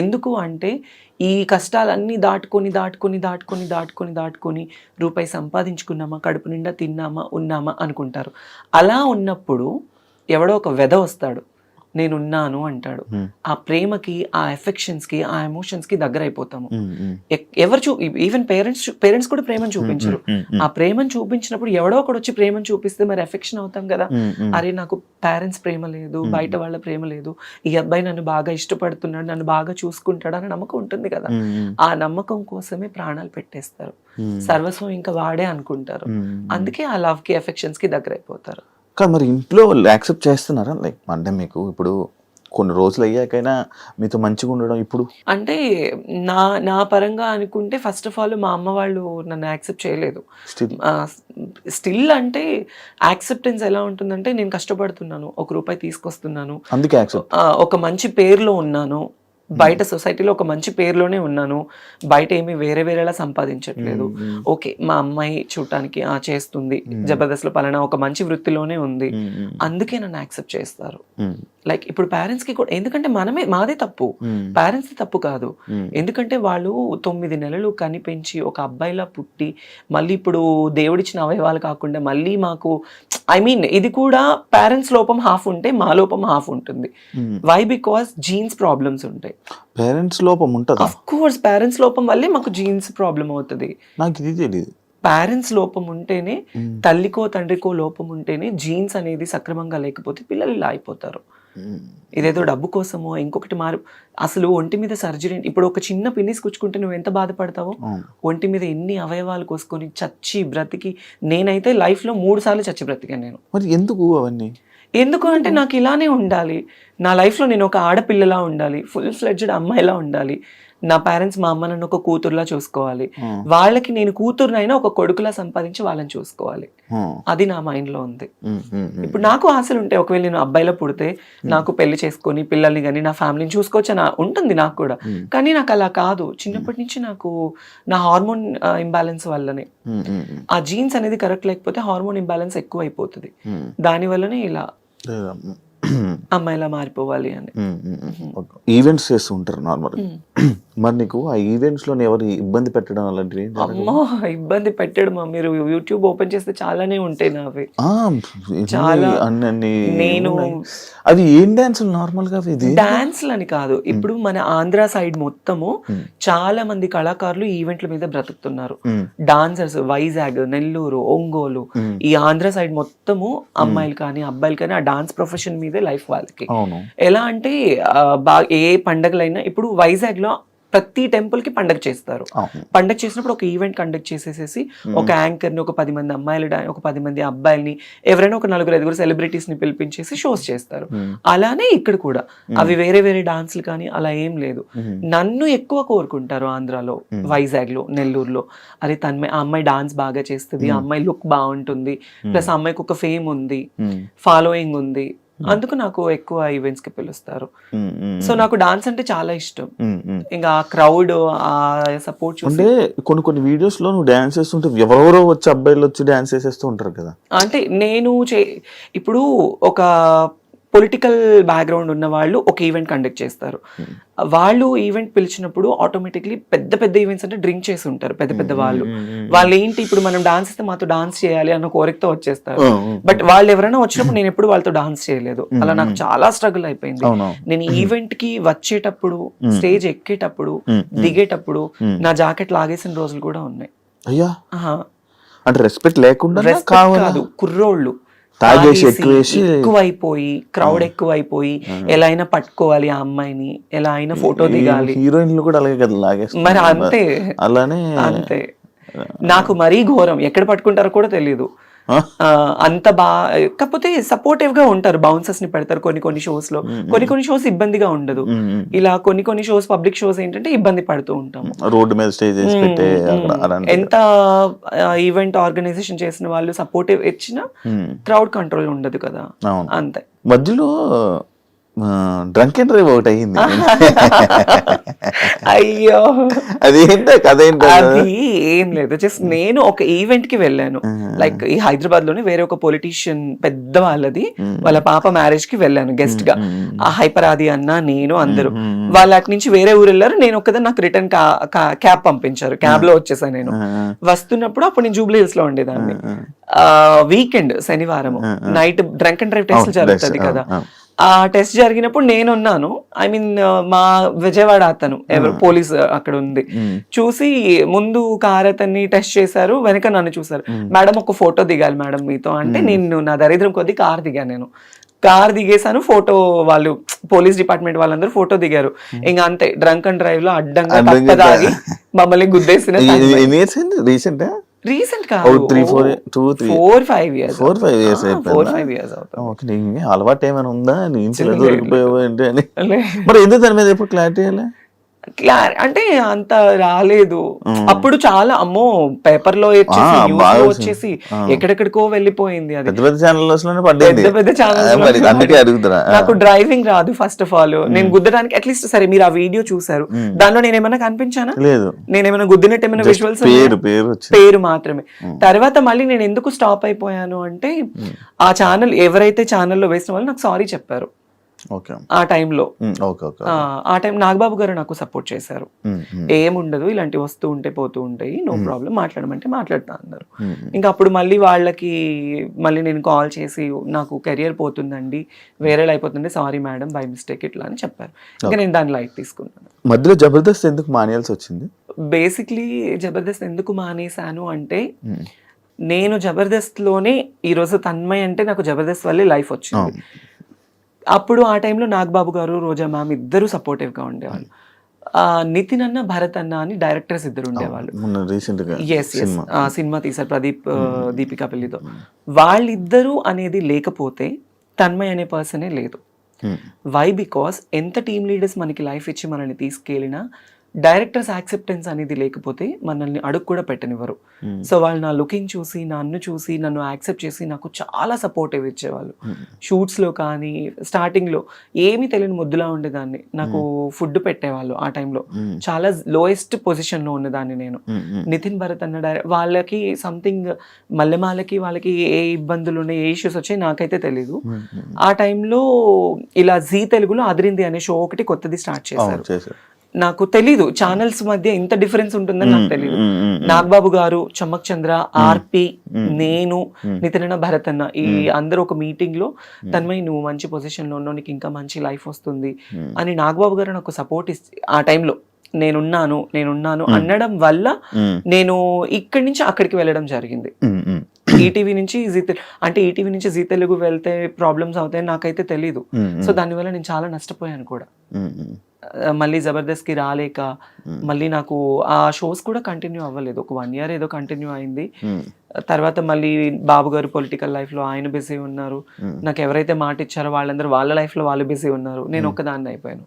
ఎందుకు అంటే ఈ కష్టాలన్నీ దాటుకొని రూపాయి సంపాదించుకున్నామా, కడుపు నిండా తిన్నామా, ఉన్నామా అనుకుంటారు. అలా ఉన్నప్పుడు ఎవడో ఒక వెధ వస్తాడు, నేనున్నాను అంటాడు. ఆ ప్రేమకి, ఆ ఎఫెక్షన్స్ కి, ఆ ఎమోషన్స్ కి దగ్గర అయిపోతాము. ఈవెన్ పేరెంట్స్ కూడా ప్రేమను చూపించరు. ఆ ప్రేమను చూపించినప్పుడు ఎవడో ఒకడు వచ్చి ప్రేమను చూపిస్తే మరి ఎఫెక్షన్ అవుతాం కదా. అరే నాకు పేరెంట్స్ ప్రేమ లేదు, బయట వాళ్ళ ప్రేమ లేదు, ఈ అబ్బాయి నన్ను బాగా ఇష్టపడుతున్నాడు, నన్ను బాగా చూసుకుంటాడు అనే నమ్మకం ఉంటుంది కదా. ఆ నమ్మకం కోసమే ప్రాణాలు పెట్టేస్తారు, సర్వస్వం ఇంకా వాడే అనుకుంటారు. అందుకే ఆ లవ్ కి, ఎఫెక్షన్స్ కి దగ్గర అయిపోతారు. కానీ మరి ఇంట్లో వాళ్ళు యాక్సెప్ట్ చేస్తున్నారా? లైక్ అంటే మీకు ఇప్పుడు కొన్ని రోజులు అయ్యాకైనా మీతో మంచిగా ఉండడం ఇప్పుడు అంటే నా పరంగా అనుకుంటే ఫస్ట్ ఆఫ్ ఆల్ మా అమ్మ వాళ్ళు నన్ను యాక్సెప్ట్ చేయలేదు. స్టిల్ స్టిల్ అంటే యాక్సెప్టెన్స్ ఎలా ఉంటుందంటే నేను కష్టపడుతున్నాను, ₹1 తీసుకొస్తున్నాను, అందుకే యాక్సెప్ట్. ఒక మంచి పేరులో ఉన్నాను, బయట సొసైటీలో ఒక మంచి పేరులోనే ఉన్నాను, బయట ఏమి వేరేలా సంపాదించట్లేదు. ఓకే, మా అమ్మాయి చూడటానికి చేస్తుంది, జబర్దస్త్లో పలానా ఒక మంచి వృత్తిలోనే ఉంది, అందుకే నన్ను యాక్సెప్ట్ చేస్తారు. లైక్ ఇప్పుడు పేరెంట్స్ కి కూడా, ఎందుకంటే మాదే తప్పు, పేరెంట్స్ తప్పు కాదు. ఎందుకంటే వాళ్ళు 9 నెలలు కనిపెంచి ఒక అబ్బాయిలా పుట్టి మళ్ళీ ఇప్పుడు దేవుడిచ్చిన అవయవాలు కాకుండా మళ్ళీ మాకు ఇది కూడా పేరెంట్స్ లోపం హాఫ్ ఉంటే మా లోపం హాఫ్ ఉంటుంది. వై? బికాస్ జీన్స్ ప్రాబ్లమ్స్ ఉంటాయి. పేరెంట్స్ లోపం ఉంటుంది. అఫ్ కోర్స్ పేరెంట్స్ లోపం వల్లే మాకు జీన్స్ ప్రాబ్లం అవుతుంది. నాకు ఇది తెలియదు. పేరెంట్స్ లోపం ఉంటేనే, తల్లికో తండ్రికో లోపం ఉంటేనే జీన్స్ అనేది సక్రమంగా లేకపోతే పిల్లలు ఇలా అయిపోతారు. ఇదేదో డబ్బు కోసమో ఇంకొకటి అసలు ఒంటి మీద సర్జరీ, ఇప్పుడు ఒక చిన్న పిన్నిస్ కుచ్చుకుంటే నువ్వు ఎంత బాధపడతావో, ఒంటి మీద ఎన్ని అవయవాలు కోసుకొని చచ్చి బ్రతికి, నేనైతే లైఫ్ లో 3 సార్లు చచ్చి బ్రతికాను నేను. మరి ఎందుకు అవన్నీ? ఎందుకు అంటే నాకు ఇలానే ఉండాలి, నా లైఫ్ లో నేను ఒక ఆడపిల్లలా ఉండాలి, ఫుల్ ఫ్లెడ్జ్డ్ అమ్మాయిలా ఉండాలి, నా పేరెంట్స్ మా అమ్మ నన్ను ఒక కూతురులా చూసుకోవాలి, వాళ్ళకి నేను కూతురునైనా ఒక కొడుకులా సంపాదించి వాళ్ళని చూసుకోవాలి, అది నా మైండ్ లో ఉంది. ఇప్పుడు నాకు ఆశలు ఉంటాయి, ఒకవేళ నేను అబ్బాయిలో పుడితే నాకు పెళ్లి చేసుకొని పిల్లల్ని కానీ నా ఫ్యామిలీని చూసుకోవచ్చు అని ఉంటుంది నాకు కూడా. కానీ నాకు అలా కాదు, చిన్నప్పటి నుంచి నాకు నా హార్మోన్ ఇంబ్యాలెన్స్ వల్లనే, ఆ జీన్స్ అనేది కరెక్ట్ లేకపోతే హార్మోన్ ఇంబ్యాలెన్స్ ఎక్కువ అయిపోతుంది, దాని వల్లనే ఇలా అమ్మాయిలా మారిపోవాలి అని. ఈవెంట్స్ చేస్తూ ఉంటారు నార్మల్. మరి నీకు ఆ ఈవెంట్స్ లో ఎవరు ఇబ్బంది పెట్టడం అలాంటివి? అమ్మో, ఇబ్బంది పెట్టడం, మీరు యూట్యూబ్ ఓపెన్ చేస్తే చాలానే ఉంటాయి నావి. చాలా నేను అవి ఏం డాన్స్ నార్మల్ గా? డాన్స్లు అని కాదు, ఇప్పుడు మన ఆంధ్ర సైడ్ మొత్తము చాలా మంది కళాకారులు ఈవెంట్ల మీద బ్రతుకుతున్నారు. డాన్సర్స్ వైజాగ్, నెల్లూరు, ఒంగోలు, ఈ ఆంధ్ర సైడ్ మొత్తము అమ్మాయిలు కానీ అబ్బాయిలు కానీ ఆ డాన్స్ ప్రొఫెషన్ మీదే లైఫ్ వాళ్ళకి. ఎలా అంటే ఏ పండగలైనా, ఇప్పుడు వైజాగ్ లో ప్రతి టెంపుల్ కి పండగ చేస్తారు. పండగ చేసినప్పుడు ఒక ఈవెంట్ కండక్ట్ చేసేసి ఒక యాంకర్ ని, ఒక 10 మంది అమ్మాయిలు, ఒక 10 మంది అబ్బాయిల్ని, ఎవరైనా ఒక 4-5 సెలబ్రిటీస్ ని పిలిపించేసి షోస్ చేస్తారు. అలానే ఇక్కడ కూడా అవి వేరే డాన్స్లు కానీ అలా ఏం లేదు. నన్ను ఎక్కువ కోరుకుంటారు ఆంధ్రాలో, వైజాగ్ లో, నెల్లూరులో, అరే ఆ అమ్మాయి డాన్స్ బాగా చేస్తుంది, ఆ అమ్మాయి లుక్ బాగుంటుంది, ప్లస్ ఆ అమ్మాయికి ఒక ఫేమ్ ఉంది, ఫాలోయింగ్ ఉంది, అందుకు నాకు ఎక్కువ ఈవెంట్స్ కి పిలుస్తారు. సో నాకు డాన్స్ అంటే చాలా ఇష్టం. ఇంకా ఆ క్రౌడ్, ఆ సపోర్ట్ చూసి, కొన్ని వీడియోస్ లో నువ్వు డాన్స్ చేస్తుంటే ఎవరెవరో వచ్చి అబ్బాయిలు వచ్చి డాన్స్ చేసేస్తూ ఉంటారు కదా. అంటే నేను ఇప్పుడు ఒక పొలిటికల్ బ్యాక్గ్రౌండ్ ఉన్న వాళ్ళు ఒక ఈవెంట్ కండక్ట్ చేస్తారు. వాళ్ళు ఈవెంట్ పిలిచినప్పుడు ఆటోమేటిక్లీ పెద్ద ఈవెంట్స్ అంటే డ్రింక్ చేసి ఉంటారు పెద్ద వాళ్ళు ఏంటి, ఇప్పుడు మనం డాన్స్ ఇస్తే మాతో డాన్స్ చేయాలి అన్న కోరికతో వచ్చేస్తారు. బట్ వాళ్ళు ఎవరైనా వచ్చినప్పుడు నేను ఎప్పుడు వాళ్ళతో డాన్స్ చేయలేదు. అలా నాకు చాలా స్ట్రగుల్ అయిపోయింది. నేను ఈవెంట్ కి వచ్చేటప్పుడు, స్టేజ్ ఎక్కేటప్పుడు, దిగేటప్పుడు నా జాకెట్ లాగేసిన రోజులు కూడా ఉన్నాయి. అయ్యా, అంటే రెస్పెక్ట్ లేకుండా కాదు, కుర్రోళ్ళు ఎక్కువైపోయి, క్రౌడ్ ఎక్కువైపోయి, ఎలా అయినా పట్టుకోవాలి ఆ అమ్మాయిని, ఎలా అయినా ఫోటో దిగాలి. హీరోయిన్లు కూడా అలాగే కదా లాగేస్తారు. మరి అంతే, అలానే అంతే. నాకు మరీ ఘోరం, ఎక్కడ పట్టుకుంటారో కూడా తెలియదు. అంత కాకపోతే సపోర్టివ్ గా ఉంటారు, బౌన్సర్స్ ని పెడతారు కొన్ని షోస్ లో. కొన్ని షోస్ ఇబ్బందిగా ఉండదు. ఇలా కొన్ని షోస్, పబ్లిక్ షోస్ ఏంటంటే ఇబ్బంది పడుతూ ఉంటాము. రోడ్డు మీద స్టేజ్ ఎంత ఈవెంట్ ఆర్గనైజేషన్ చేసిన వాళ్ళు సపోర్టివ్ ఇచ్చినా క్రౌడ్ కంట్రోల్ ఉండదు కదా. అంతే. మధ్యలో డ్రంక్ అండ్ డ్రైవ్ ఒకటి అయ్యింది. అయ్యో, అదేంటో కథ ఏంటో. అది ఏం లేదు, జస్ట్ నేను ఒక ఈవెంట్ కి వెళ్ళాను. లైక్ ఈ హైదరాబాద్ లోనే వేరే ఒక పొలిటీషియన్ పెద్ద వాళ్ళది, వాళ్ళ పాప మ్యారేజ్ కి వెళ్ళాను గెస్ట్ గా. ఆ హైపరాది అన్న, నేను, అందరూ. వాళ్ళ అటు నుంచి వేరే ఊరు వెళ్ళారు, నేను ఒక్కదాన్ని. నాకు రిటర్న్ క్యాబ్ పంపించారు, క్యాబ్ లో వచ్చేసాను. నేను వస్తున్నప్పుడు అప్పుడు నేను జూబ్లీ హిల్స్ లో ఉండేదాన్ని. వీకెండ్ శనివారం night drunk and drive test జరుగుతుంది కదా. ఆ టెస్ట్ జరిగినప్పుడు నేనున్నాను. మా విజయవాడ అతను ఎవరు పోలీస్ అక్కడ ఉంది, చూసి ముందు కార్ అతన్ని టెస్ట్ చేశారు, వెనక నన్ను చూసారు. మేడం ఒక ఫోటో దిగాలి మేడం మీతో అంటే, నేను నా దరిద్రం కొద్ది కార్ దిగాను. నేను కార్ దిగేసాను, ఫోటో వాళ్ళు పోలీస్ డిపార్ట్మెంట్ వాళ్ళందరూ ఫోటో దిగారు. ఇంకా అంతే, డ్రంక్ అండ్ డ్రైవ్ లో అడ్డంగా తప్పదాగి మమ్మల్ని గుద్దేసిన. రీసెంట్ ఓ కాదు 3-4 4-5 ఇయర్స్ 4-5 ఇయర్స్ అయిపోయిందా? 4-5 ఇయర్స్ అవుతుంది. ఓకే, నీకు అలవాటు ఏమైనా ఉందా నీ ఇంట్లో లేదు, దొరికిపోయావో ఏంటి అని? లే. మరి ఎందుకు దాని మీద ఎప్పుడు క్లారిటీ ఇవ్వలే? అంటే అంత రాలేదు అప్పుడు. చాలా అమ్మో పేపర్ లో వచ్చేసి ఆ, న్యూస్ బాగా లో వచ్చింది. వచ్చేసి ఆ. ఎక్కడెక్కడికో వెళ్ళిపోయింది అది. పెద్ద పెద్ద ఛానల్స్ లోనే పడ్డది. పెద్ద పెద్ద ఛానల్స్ మరి అందుకే అడుగుతున్నా. నాకు డ్రైవింగ్ రాదు ఫస్ట్ ఆఫ్ ఆల్. నేను గుద్దడానికి అట్లీస్ట్ సరే మీరు ఆ వీడియో చూసారు, దానిలో నేను ఏమైనా కనిపించానా? లేదు, నేనేమైనా గుద్దినట్టు ఏమైనా Just విజువల్స్? పేరు వచ్చింది. పేరు మాత్రమే. తర్వాత మళ్ళీ నేను ఎందుకు స్టాప్ అయిపోయాను అంటే ఆ ఛానల్ ఎవరైతే ఛానల్లో వేసిన వాళ్ళు నాకు సారీ చెప్పారు ఓకే ఆ టైంలో. ఓకే ఓకే ఆ టైం నాగబాబు గారు నాకు సపోర్ట్ చేశారు. ఏముండదు, ఇలాంటివి వస్తూ ఉంటే పోతూ ఉంటాయి, నో ప్రాబ్లం, మాట్లాడమంటే మాట్లాడతా అన్నారు. ఇంకా అప్పుడు మళ్ళీ వాళ్ళకి మళ్ళీ నేను కాల్ చేసి నాకు కెరియర్ పోతుందండి, వేరేలా అయిపోతుంది, సారీ మేడం బై మిస్టేక్ ఇట్లా అని చెప్పారు. ఇంకా నేను దాన్ని లైట్ తీసుకున్నాను. మధ్యలో జబర్దస్త్ ఎందుకు మానేయాల్సి వచ్చింది? బేసిక్లీ జబర్దస్త్ ఎందుకు మానేశాను అంటే నేను జబర్దస్త్ లోనే ఈరోజు తన్మయ్ అంటే నాకు జబర్దస్త్ వల్లే లైఫ్ వచ్చింది. అప్పుడు ఆ టైంలో నాగబాబు గారు, రోజా మ్యామ్ ఇద్దరు సపోర్టివ్గా ఉండేవాళ్ళు. నితిన్ అన్న, భరత్ అన్న అని డైరెక్టర్స్ ఇద్దరు ఉండేవాళ్ళు. ఎస్ ఎస్ సినిమా తీశారు ప్రదీప్ దీపికా పెళ్లితో. వాళ్ళిద్దరూ అనేది లేకపోతే తన్మయ్ అనే పర్సనే లేదు. వై? బికాస్ ఎంత టీమ్ లీడర్స్ మనకి లైఫ్ ఇచ్చి మనల్ని తీసుకెళ్ళినా డైరెక్టర్స్ యాక్సెప్టెన్స్ అనేది లేకపోతే మనల్ని అడుగు కూడా పెట్టనివ్వరు. సో వాళ్ళు నా లుకింగ్ చూసి, నన్ను చూసి, నన్ను యాక్సెప్ట్ చేసి నాకు చాలా సపోర్టివ్ ఇచ్చేవాళ్ళు. షూట్స్లో కానీ స్టార్టింగ్లో ఏమీ తెలియని ముద్దులా ఉండేదాన్ని. నాకు ఫుడ్ పెట్టేవాళ్ళు ఆ టైంలో. చాలా లోయెస్ట్ పొజిషన్లో ఉన్నదాన్ని నేను. నితిన్, భరత్ అన్న వాళ్ళకి సంథింగ్ మల్లెమాలకి వాళ్ళకి ఏ ఇబ్బందులు ఉన్నాయి, ఏ ఇష్యూస్ వచ్చాయి నాకైతే తెలీదు. ఆ టైంలో ఇలా జీ తెలుగులో అదిరింది అనే షో ఒకటి కొత్తది స్టార్ట్ చేశారు. నాకు తెలీదు ఛానల్స్ మధ్య ఇంత డిఫరెన్స్ ఉంటుందని నాకు తెలీదు. నాగబాబు గారు, చమ్మక్ చంద్ర, ఆర్పి, నేను, నితిన్ అన్న, భరత్ అన్న ఈ అందరూ ఒక మీటింగ్ లో తన్మయ్ నువ్వు మంచి పొజిషన్ లో ఉన్నావు, నీకు ఇంకా మంచి లైఫ్ వస్తుంది అని నాగబాబు గారు నాకు సపోర్ట్ ఆ టైంలో నేనున్నాను అనడం వల్ల నేను ఇక్కడి నుంచి అక్కడికి వెళ్ళడం జరిగింది. ఈటీవీ నుంచి ఈటీవీ నుంచి జీ తెలుగు వెళ్తే ప్రాబ్లమ్స్ అవుతాయని నాకైతే తెలీదు. సో దానివల్ల నేను చాలా నష్టపోయాను కూడా. మళ్ళీ జబర్దస్త్కి రాలేక మళ్ళీ నాకు ఆ షోస్ కూడా కంటిన్యూ అవ్వలేదు. ఒక 1 year ఏదో కంటిన్యూ అయింది. తర్వాత మళ్ళీ బాబు గారు పొలిటికల్ లైఫ్ లో ఆయన బిజీ ఉన్నారు. నాకు ఎవరైతే మాట ఇచ్చారో వాళ్ళందరూ వాళ్ళ లైఫ్ లో వాళ్ళు బిజీ ఉన్నారు. నేను ఒక్కదాన్ని అయిపోయాను.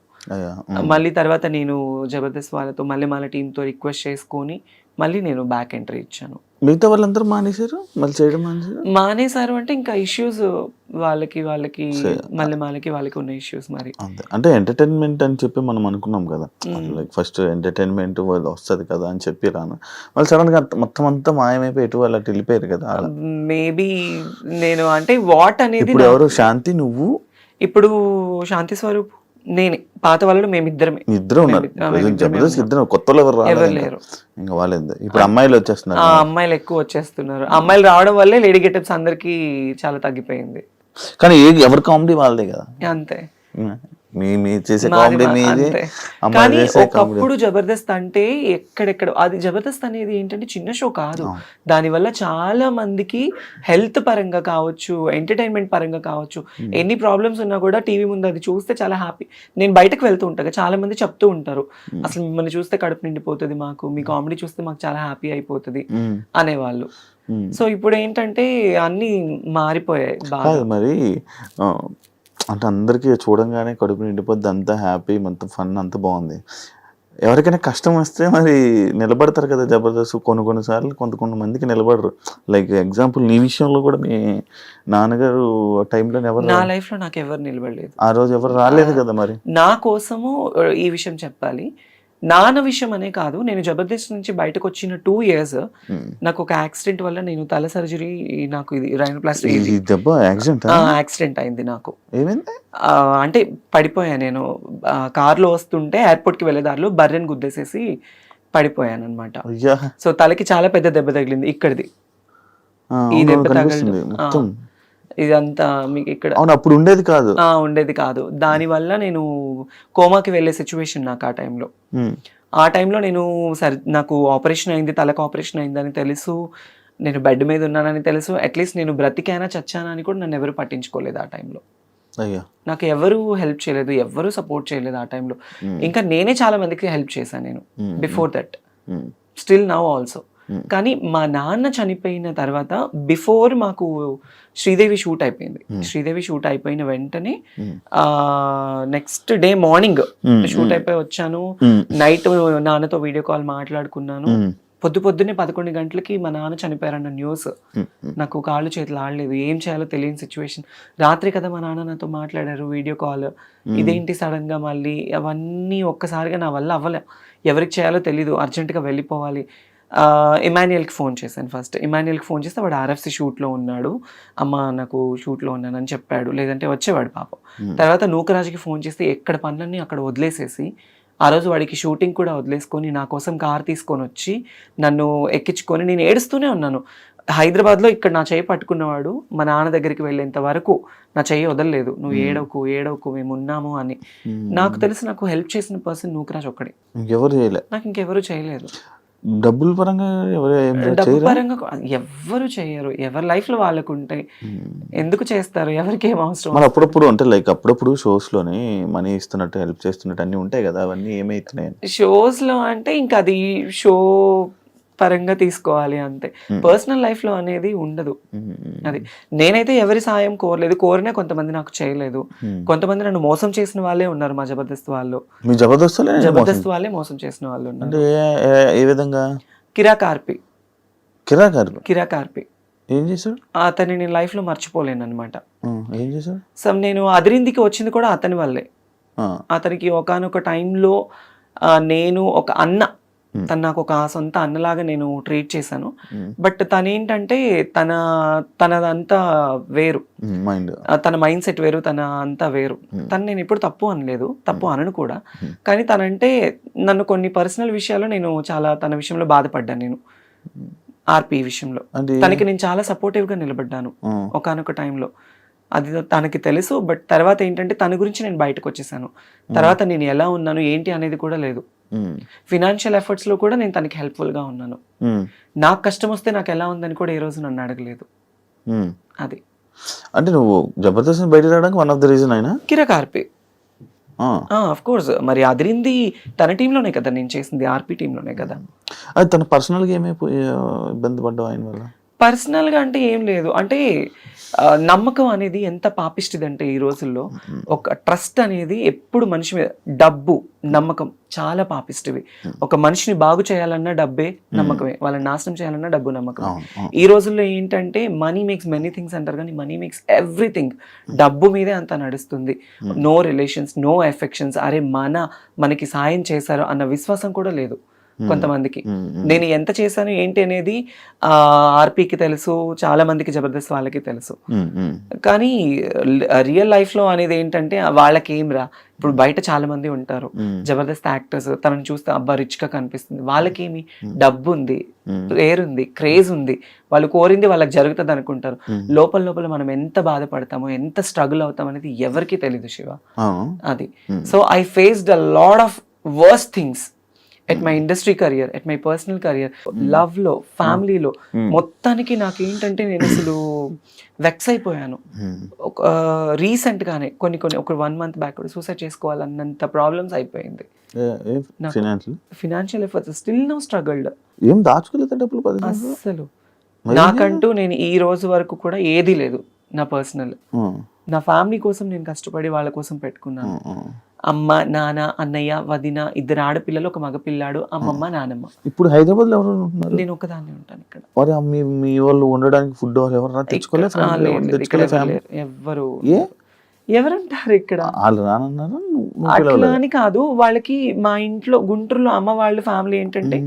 మళ్ళీ తర్వాత నేను జబర్దస్త్ వాళ్ళతో మళ్ళీ టీంతో రిక్వెస్ట్ చేసుకొని మళ్ళీ నేను బ్యాక్ ఎంట్రీ ఇచ్చాను. మిగతా వాళ్ళందరూ మానేశారు, మళ్ళీ చేయడం మానేశారు అంటే ఇంకా ఇష్యూస్ వాళ్ళకి వాళ్ళకి ఉన్న ఇష్యూస్. మరి అంటే ఎంటర్టైన్మెంట్ అని చెప్పి మనం అనుకున్నాం కదా, లైక్ ఫస్ట్ ఎంటర్టైన్మెంట్ వస్తుంది కదా అని చెప్పి రాను, వాళ్ళు సడన్ గా మొత్తం అంతా మాయమైపోయి ఎటు వాళ్ళు అటు వెళ్ళిపోయారు కదా. మేబీ నేను అంటే వాట్ అనేది ఇప్పుడు ఎవరు శాంతి, నువ్వు, ఇప్పుడు శాంతి స్వరూప్, నేనే. పాత వాళ్ళు మేమిద్దరమే. ఇద్దరు ఉన్నారు జబర్దస్త్, ఇద్దరు. కొత్త వాళ్ళు ఎవరు లేరు. ఇంకా వాళ్ళేంది ఇప్పుడు అమ్మాయిలు వచ్చేస్తున్నారు. అమ్మాయిలు ఎక్కువ వచ్చేస్తున్నారు. అమ్మాయిలు రావడం వల్లే లేడీ గెటప్స్ అందరికి చాలా తగ్గిపోయింది. కానీ ఎవరి కామెడీ వాళ్ళదే కదా. అంతే, మీ చేసే కామెడీ మీదే. కానీ ఒకప్పుడు జబర్దస్త్ అంటే ఎక్కడెక్కడ అది జబర్దస్త్ అనేది ఏంటంటే చిన్న షో కాదు. దానివల్ల చాలా మందికి హెల్త్ పరంగా కావచ్చు, ఎంటర్టైన్మెంట్ పరంగా కావచ్చు, ఎన్ని ప్రాబ్లమ్స్ ఉన్నా కూడా టీవీ ముందు అది చూస్తే చాలా హ్యాపీ. నేను బయటకు వెళ్తూ ఉంటాను, చాలా మంది చెప్తూ ఉంటారు అసలు మిమ్మల్ని చూస్తే కడుపు నిండిపోతుంది మాకు, మీ కామెడీ చూస్తే మాకు చాలా హ్యాపీ అయిపోతుంది అనేవాళ్ళు. సో ఇప్పుడు ఏంటంటే అన్ని మారిపోయాయి బాగా. మరి అంటే అందరికీ చూడంగానే కడుపు నిండిపోద్ది, అంతా హ్యాపీ, మొత్తం ఫన్, అంతా బాగుంది. ఎవరికైనా కష్టం వస్తే మరి నిలబడతారు కదా జబర్దస్త్. కొన్నిసార్లు కొంతమందికి నిలబడరు. లైక్ ఎగ్జాంపుల్ నీ విషయంలో కూడా మీ నాన్నగారు టైంలో ఎవరు, నా లైఫ్ లో నాకు ఎవరు నిలబడలేదు. ఆ రోజు ఎవరు రాలేదు కదా. మరి నా కోసము ఈ విషయం చెప్పాలి, నాన్న విషయం అనే కాదు, నేను జబర్దస్త్ నుంచి బయటకు వచ్చిన 2 years నాకు ఒక యాక్సిడెంట్ వల్ల నేను తల సర్జరీ, నాకు ఇది రైనోప్లాస్టీ యాక్సిడెంట్ అయింది. నాకు ఏమైంది అంటే పడిపోయా నేను. కార్లో వస్తుంటే ఎయిర్పోర్ట్కి వెళ్ళే దారిలో బర్రెని గుద్దేసేసి పడిపోయాను అనమాట. సో తలకి చాలా పెద్ద దెబ్బ తగిలింది. ఇక్కడిది ఈ దెబ్బ తగలడం ఇదంతా మీకు ఇక్కడ అప్పుడు ఉండేది కాదు. దానివల్ల నేను కోమాకి వెళ్ళే సిచ్యువేషన్ నాకు ఆ టైంలో. ఆ టైంలో నేను నాకు ఆపరేషన్ అయింది, తలకు ఆపరేషన్ అయిందని తెలుసు, నేను బెడ్ మీద ఉన్నానని తెలుసు. అట్లీస్ట్ నేను బ్రతికానా చచ్చానా అని కూడా నన్ను ఎవరు పట్టించుకోలేదు ఆ టైంలో. నాకు ఎవరు హెల్ప్ చేయలేదు, ఎవరు సపోర్ట్ చేయలేదు ఆ టైంలో. ఇంకా నేనే చాలా మందికి హెల్ప్ చేశాను నేను before that, still now also. కానీ మా నాన్న చనిపోయిన తర్వాత బిఫోర్ మాకు శ్రీదేవి షూట్ అయిపోయింది. శ్రీదేవి షూట్ అయిపోయిన వెంటనే నెక్స్ట్ డే మార్నింగ్ షూట్ అయిపోయి వచ్చాను. నైట్ నాన్నతో వీడియో కాల్ మాట్లాడుకున్నాను. పొద్దున్నే 11 గంటలకి మా నాన్న చనిపోయారన్న న్యూస్. నాకు కాళ్ళు చేతులు ఆడలేదు, ఏం చేయాలో తెలియని సిచ్యువేషన్. రాత్రి కదా మా నాన్న నాతో మాట్లాడారు వీడియో కాల్. ఇదేంటి సడన్ గా మళ్ళీ అవన్నీ ఒక్కసారిగా నా వల్ల అవ్వలే. ఎవరికి చేయాలో తెలీదు, అర్జెంటుగా వెళ్ళిపోవాలి. ఇమాన్యుయల్కి ఫోన్ చేశాను. ఫస్ట్ ఇమాన్యుయల్కి ఫోన్ చేస్తే వాడు ఆర్ఎఫ్సి షూట్లో ఉన్నాడు, అమ్మ నాకు షూట్లో ఉన్నానని చెప్పాడు, లేదంటే వచ్చేవాడు పాపం. తర్వాత నూకరాజుకి ఫోన్ చేస్తే ఎక్కడ పనులన్నీ అక్కడ వదిలేసేసి ఆ రోజు వాడికి షూటింగ్ కూడా వదిలేసుకొని నా కోసం కార్ తీసుకొని వచ్చి నన్ను ఎక్కించుకొని నేను ఏడుస్తూనే ఉన్నాను. హైదరాబాద్లో ఇక్కడ నా చెయ్యి పట్టుకున్నవాడు మా నాన్న దగ్గరికి వెళ్ళేంత వరకు నా చెయ్యి వదలలేదు. నువ్వు ఏడవకు మేము ఉన్నాము అని. నాకు తెలిసి నాకు హెల్ప్ చేసిన పర్సన్ నూకరాజ్ ఒక్కడే, నాకు ఇంకెవరు చేయలేదు. డబ్బుల పరంగా డబ్బు పరంగా ఎవ్వరు చేయరు. ఎవరి లైఫ్ లో వాళ్ళకు ఉంటాయి, ఎందుకు చేస్తారు, ఎవరికి ఏం అవసరం. మరి అప్పుడప్పుడు అంటే లైక్ అప్పుడప్పుడు షోస్ లోని మనీ ఇస్తున్నట్టు హెల్ప్ చేస్తున్నట్టు అన్ని ఉంటాయి కదా, అవన్నీ ఏమైతున్నాయి షోస్ లో అంటే ఇంకా అది షో పరంగా తీసుకోవాలి అంతే. పర్సనల్ లైఫ్ లో అనేది ఉండదు. అది నేనైతే ఎవరి సాయం కోరలేదు, కోరినా కొంతమంది నాకు చేయలేదు. కొంతమంది నన్ను మోసం చేసిన వాళ్ళే ఉన్నారు. మా జబర్దస్త్ వాళ్ళు, జబర్దస్త్ వాళ్ళే మోసం చేసిన వాళ్ళు ఉన్నారు. ఏ విధంగా? కిరాకార్పి ఏం చేశాడు? అతన్ని నేను లైఫ్ లో మర్చిపోలేను అనమాట. ఏం చేశాడు? సో నేను అదిరిందికి వచ్చింది కూడా అతని వల్లే. అతనికి ఒకానొక టైంలో నేను ఒక అన్న, తను నాకు ఒక సొంత అన్నలాగా నేను ట్రీట్ చేశాను. బట్ తనేంటంటే తనదంతా వేరు, తన మైండ్ సెట్ వేరు, తన అంతా వేరు. తను నేను ఎప్పుడు తప్పు అనలేదు, తప్పు అనను కూడా. కానీ తనంటే నన్ను కొన్ని పర్సనల్ విషయాల్లో నేను చాలా తన విషయంలో బాధపడ్డాను. నేను ఆర్పి విషయంలో తనకి నేను చాలా సపోర్టివ్ గా నిలబడ్డాను ఒకానొక టైంలో. అది తనకి తెలుసు. బట్ తర్వాత ఏంటంటే తన గురించి నేను బయటకు వచ్చేసాను. తర్వాత నేను ఎలా ఉన్నాను ఏంటి అనేది కూడా లేదు. ఫినాన్షియల్ ఎఫర్ట్స్ లో కూడా నేను తనకి హెల్ప్ఫుల్ గా ఉన్నాను. నాకు కష్టం వస్తే నాకు ఎలా ఉందని కూడా ఏ రోజు నన్ను అడగలేదు. అది అంటే నువ్వు జబర్దస్త్ బయట రావడానికి వన్ ఆఫ్ ద రీజన్ అయినా కిరాకార్పి. ఆఫ్ కోర్స్, మరి అదిరింది తన టీంలోనే కదా నేను చేసింది, ఆర్పి టీంలోనే కదా. అది తన పర్సనల్ గా ఏమైపోయి ఇబ్బంది పడ్డావు ఆయన వల్ల? పర్సనల్ గా అంటే ఏం లేదు. అంటే నమ్మకం అనేది ఎంత పాపిష్టిది అంటే ఈ రోజుల్లో ఒక ట్రస్ట్ అనేది ఎప్పుడు మనిషి మీద, డబ్బు నమ్మకం చాలా పాపిష్టివి. ఒక మనిషిని బాగు చేయాలన్నా డబ్బే నమ్మకమే, వాళ్ళని నాశనం చేయాలన్నా డబ్బు నమ్మకం. ఈ రోజుల్లో ఏంటంటే మనీ మేక్స్ మెనీ థింగ్స్ అంటారు, కానీ మనీ మేక్స్ ఎవ్రీథింగ్. డబ్బు మీదే అంతా నడుస్తుంది. No relations, no affections. అరే మనకి సాయం చేశారు అన్న విశ్వాసం కూడా లేదు కొంతమందికి. నేను ఎంత చేశాను ఏంటి అనేది ఆర్పీకి తెలుసు, చాలా మందికి జబర్దస్త్ వాళ్ళకి తెలుసు. కానీ రియల్ లైఫ్ లో అనేది ఏంటంటే వాళ్ళకి ఏం రా, ఇప్పుడు బయట చాలా మంది ఉంటారు జబర్దస్త్ యాక్టర్స్, తనని చూస్తే అబ్బా రిచ్ గా కనిపిస్తుంది. వాళ్ళకేమి డబ్బు ఉంది, పేరు ఉంది, క్రేజ్ ఉంది, వాళ్ళు కోరింది వాళ్ళకి జరుగుతుంది అనుకుంటారు. లోపల మనం ఎంత బాధపడతామో, ఎంత స్ట్రగుల్ అవుతాం అనేది ఎవరికి తెలీదు శివ. అది so I faced a lot of worst things at my industry career, at my personal career, love లో, ఫ్యామిలీలో. మొత్తానికి నాకేంటంటే నేను అసలు వెక్స్ అయిపోయాను. ఒక రీసెంట్ గానే ఒక 1 month బ్యాక్ సూసైడ్ చేసుకోవాలన్నంత ప్రాబ్లమ్స్ అయిపోయింది. Financial efforts still no struggled. ఏం దాచుకోలేదు డబ్బులు అసలు. నాకంటూ నేను ఈ రోజు వరకు కూడా ఏది లేదు నా పర్సనల్. నా ఫ్యామిలీ కోసం నేను కష్టపడి వాళ్ళ కోసం పెట్టుకున్నాను. అమ్మ, నాన్న, అన్నయ్య, వదిన, 2 ఆడపిల్లలు, 1 మగపిల్లాడు, అమ్మమ్మ, నానమ్మ. ఇప్పుడు హైదరాబాద్ లో ఎవరు ఉంటున్నారు? నేను ఒకదాన్ని ఉంటాను ఇక్కడ. మీ వాళ్ళు ఉండడానికి ఫుడ్ ఎవరు తెచ్చుకోలేదు? ఎవరంటారు ఇక్కడ? అట్లా అని కాదు, వాళ్ళకి మా ఇంట్లో గుంటూరులో అమ్మ వాళ్ళ ఫ్యామిలీ ఏంటంటే